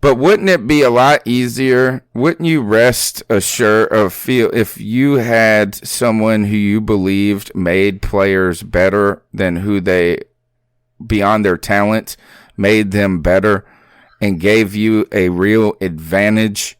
But wouldn't it be a lot easier? Wouldn't you rest assured of feel if you had someone who you believed made players better than who they, beyond their talent, made them better and gave you a real advantage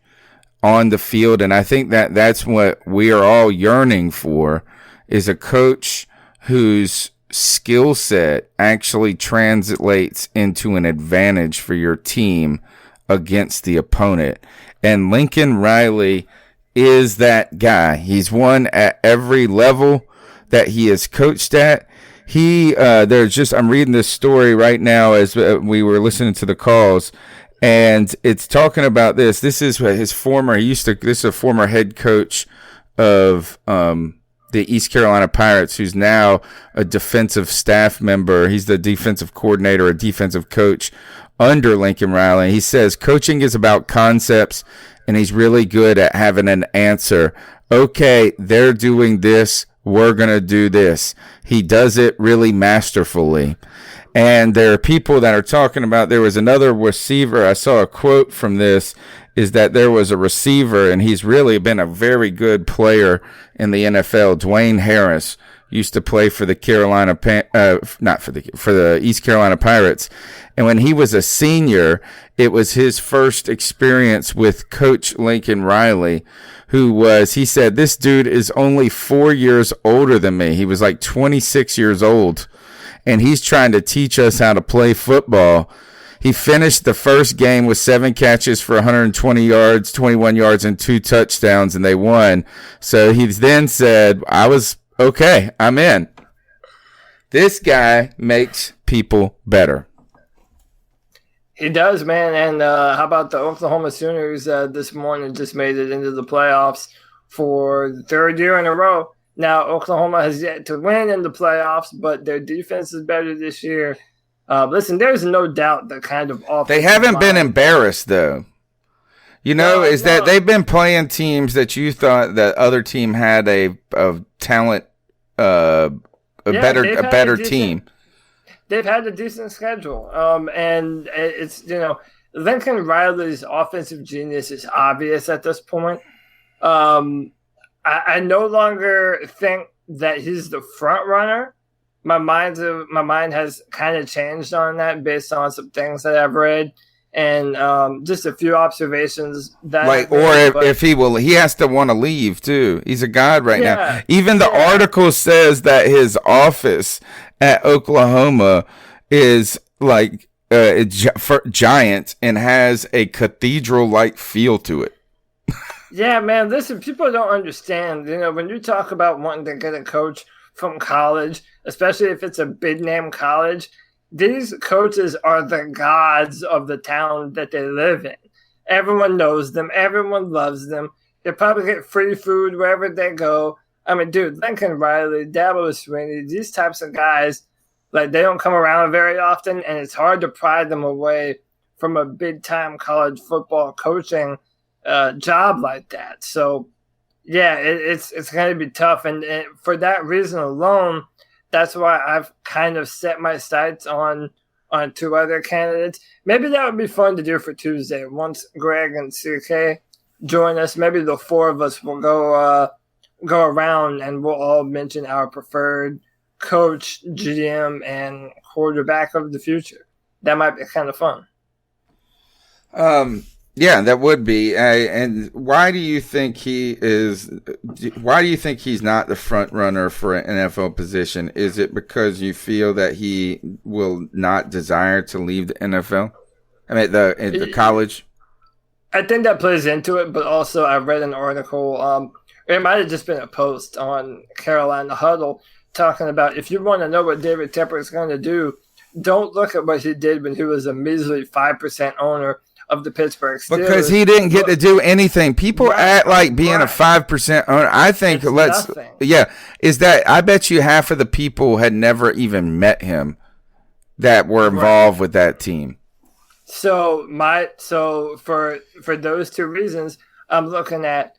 on the field? And I think that that's what we are all yearning for, is a coach whose skill set actually translates into an advantage for your team against the opponent. And Lincoln Riley is that guy. He's won at every level that he has coached at. I'm reading this story right now as we were listening to the calls, and it's talking about this. This is his former, this is a former head coach of the East Carolina Pirates, who's now a defensive staff member. He's the defensive coordinator, a defensive coach under Lincoln Riley. He says coaching is about concepts, and he's really good at having an answer. Okay, they're doing this, we're going to do this. He does it really masterfully. And there are people that are talking about, there was another receiver. I saw a quote from this, is that there was a receiver, and he's really been a very good player in the NFL. Dwayne Harris used to play for the for the East Carolina Pirates. And when he was a senior, it was his first experience with Coach Lincoln Riley, he said, this dude is only 4 years older than me. He was like 26 years old, and he's trying to teach us how to play football. He finished the first game with 7 catches for 120 yards, 21 yards, and 2 touchdowns, and they won. So he then said, okay, I'm in. This guy makes people better. He does, man. And how about the Oklahoma Sooners this morning just made it into the playoffs for the 3rd year in a row. Now, Oklahoma has yet to win in the playoffs, but their defense is better this year. Listen, there's no doubt the kind of offense. They haven't been embarrassed, though. That they've been playing teams that you thought that other team had a talent, a better team. They've had a decent schedule. And it's, Lincoln Riley's offensive genius is obvious at this point. I no longer think that he's the front runner. My mind has kind of changed on that based on some things that I've read and just a few observations that if he has to want to leave too. He's a god now. Even the article says that his office at Oklahoma is like giant and has a cathedral-like feel to it. Yeah, man, listen, people don't understand. When you talk about wanting to get a coach from college, especially if it's a big-name college, these coaches are the gods of the town that they live in. Everyone knows them. Everyone loves them. They probably get free food wherever they go. I mean, dude, Lincoln Riley, Dabo Swinney, these types of guys, like, they don't come around very often, and it's hard to pry them away from a big-time college football coaching job like that. So, yeah, it's going to be tough. And for that reason alone, that's why I've kind of set my sights on two other candidates. Maybe that would be fun to do for Tuesday. Once Greg and CK join us, maybe the four of us will go around and we'll all mention our preferred coach, GM, and quarterback of the future. That might be kind of fun. Yeah, that would be. And why do you think he is? Why do you think he's not the front runner for an NFL position? Is it because you feel that he will not desire to leave the NFL? I mean, the college. I think that plays into it, but also I read an article. It might have just been a post on Carolina Huddle talking about, if you want to know what David Tepper is going to do, don't look at what he did when he was a measly 5% owner of the Pittsburgh Steelers. Because he didn't get to do anything. People act like being a 5% owner. I think is that I bet you half of the people had never even met him that were involved with that team. So for those two reasons, I'm looking at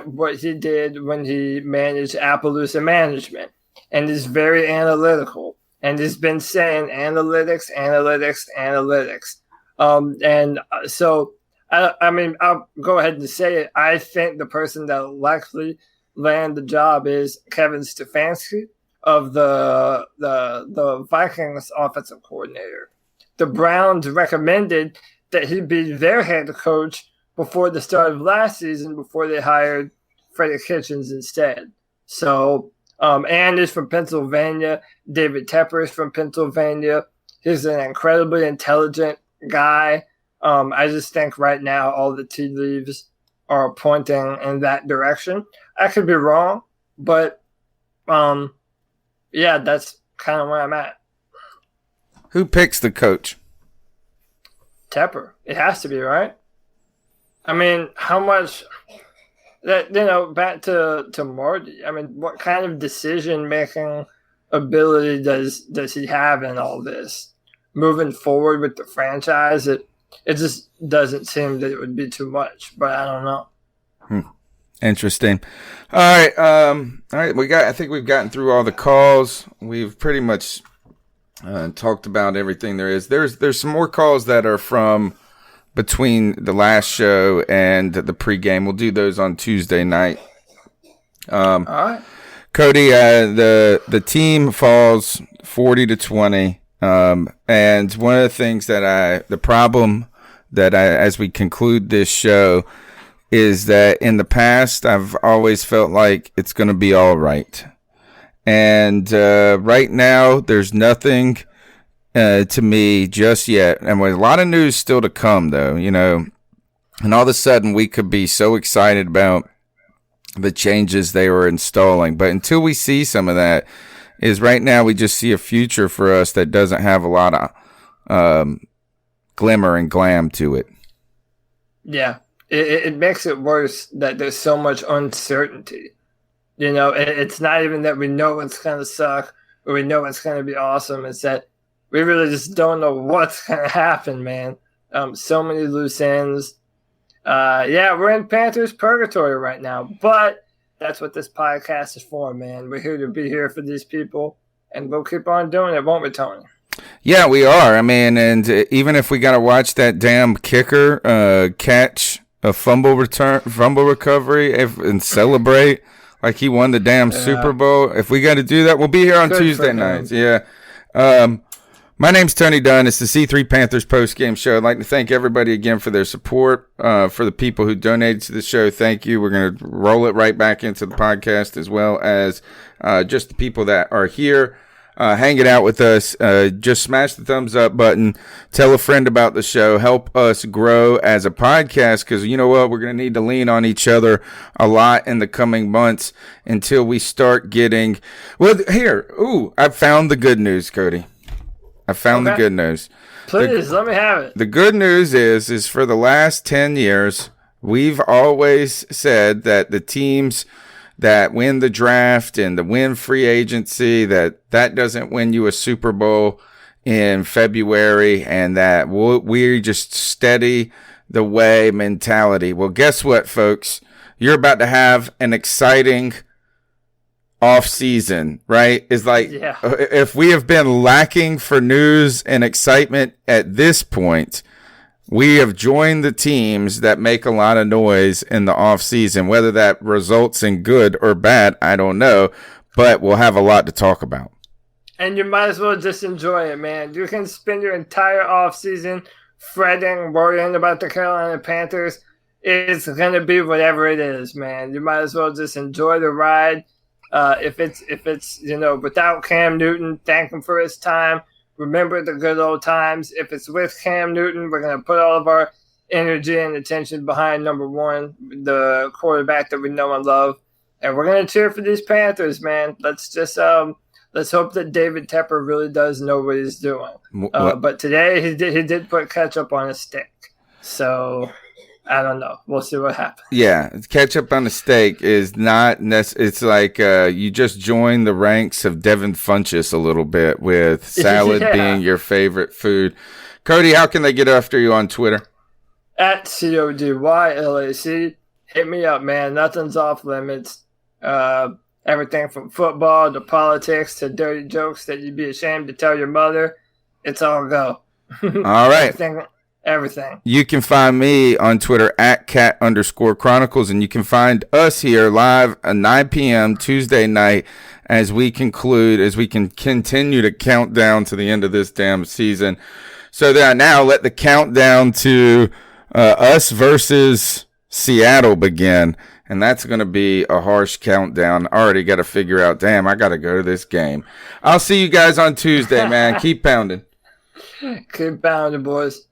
what he did when he managed Appaloosa Management, and he's very analytical, and he's been saying analytics. So I mean, I'll go ahead and say it. I think the person that will likely land the job is Kevin Stefanski of the Vikings offensive coordinator. The Browns recommended that he be their head coach before the start of last season, before they hired Freddie Kitchens instead. So, and is from Pennsylvania. David Tepper is from Pennsylvania. He's an incredibly intelligent guy. I just think right now all the tea leaves are pointing in that direction. I could be wrong, but yeah, that's kind of where I'm at. Who picks the coach? Tepper. It has to be, right? I mean, how much that, back to Marty. I mean, what kind of decision-making ability does he have in all this? Moving forward with the franchise, it just doesn't seem that it would be too much, but I don't know. Interesting. All right. I think we've gotten through all the calls. We've pretty much talked about everything there is. There's some more calls that are from between the last show and the pregame. We'll do those on Tuesday night. All right. Cody, the team falls 40-20. And one of the things the problem that as we conclude this show is that in the past, I've always felt like it's going to be all right. And right now, there's nothing to me just yet. And with a lot of news still to come, though, and all of a sudden we could be so excited about the changes they were installing. But until we see some of that, is right now we just see a future for us that doesn't have a lot of glimmer and glam to it. Yeah, it makes it worse that there's so much uncertainty. It's not even that we know it's going to suck or we know it's going to be awesome. It's that we really just don't know what's going to happen, man. So many loose ends. We're in Panthers purgatory right now, but that's what this podcast is for, man. We're here to be here for these people, and we'll keep on doing it, won't we, Tony? Yeah, we are. I mean, and even if we got to watch that damn kicker catch a fumble recovery, and celebrate like he won the damn Super Bowl, if we got to do that, we'll be here on Tuesday nights. Yeah. My name's Tony Dunn. It's the C3 Panthers postgame show. I'd like to thank everybody again for their support. For the people who donated to the show, thank you. We're going to roll it right back into the podcast as well as just the people that are here. hanging out with us. Just smash the thumbs up button. Tell a friend about the show. Help us grow as a podcast, because you know what? We're going to need to lean on each other a lot in the coming months until we start getting – well, here. Ooh, I found the good news, Cody. I found the good news. Please, let me have it. The good news is for the last 10 years, we've always said that the teams that win the draft and the win free agency, that doesn't win you a Super Bowl in February, and that we're just steady the way mentality. Well, guess what, folks? You're about to have an exciting off season, right? Is like, if we have been lacking for news and excitement at this point, we have joined the teams that make a lot of noise in the off season. Whether that results in good or bad, I don't know, but we'll have a lot to talk about. And you might as well just enjoy it, man. You can spend your entire off season fretting, worrying about the Carolina Panthers. It's gonna be whatever it is, man. You might as well just enjoy the ride. If it's without Cam Newton, thank him for his time. Remember the good old times. If it's with Cam Newton, we're going to put all of our energy and attention behind number one, the quarterback that we know and love. And we're going to cheer for these Panthers, man. Let's just let's hope that David Tepper really does know what he's doing. But today he did put ketchup on his stick. So I don't know. We'll see what happens. Yeah, ketchup on a steak is not it's like you just join the ranks of Devin Funchess a little bit, with salad being your favorite food. Cody, how can they get after you on Twitter? At CODYLAC. Hit me up, man. Nothing's off limits. Everything from football to politics to dirty jokes that you'd be ashamed to tell your mother. It's all go. All right. Everything. You can find me on Twitter at @cat_chronicles, and you can find us here live at 9 p.m. Tuesday night as we can continue to count down to the end of this damn season. So now let the countdown to us versus Seattle begin, and that's going to be a harsh countdown. I already got to figure out, damn, I got to go to this game. I'll see you guys on Tuesday, man. Keep pounding. Keep pounding, boys.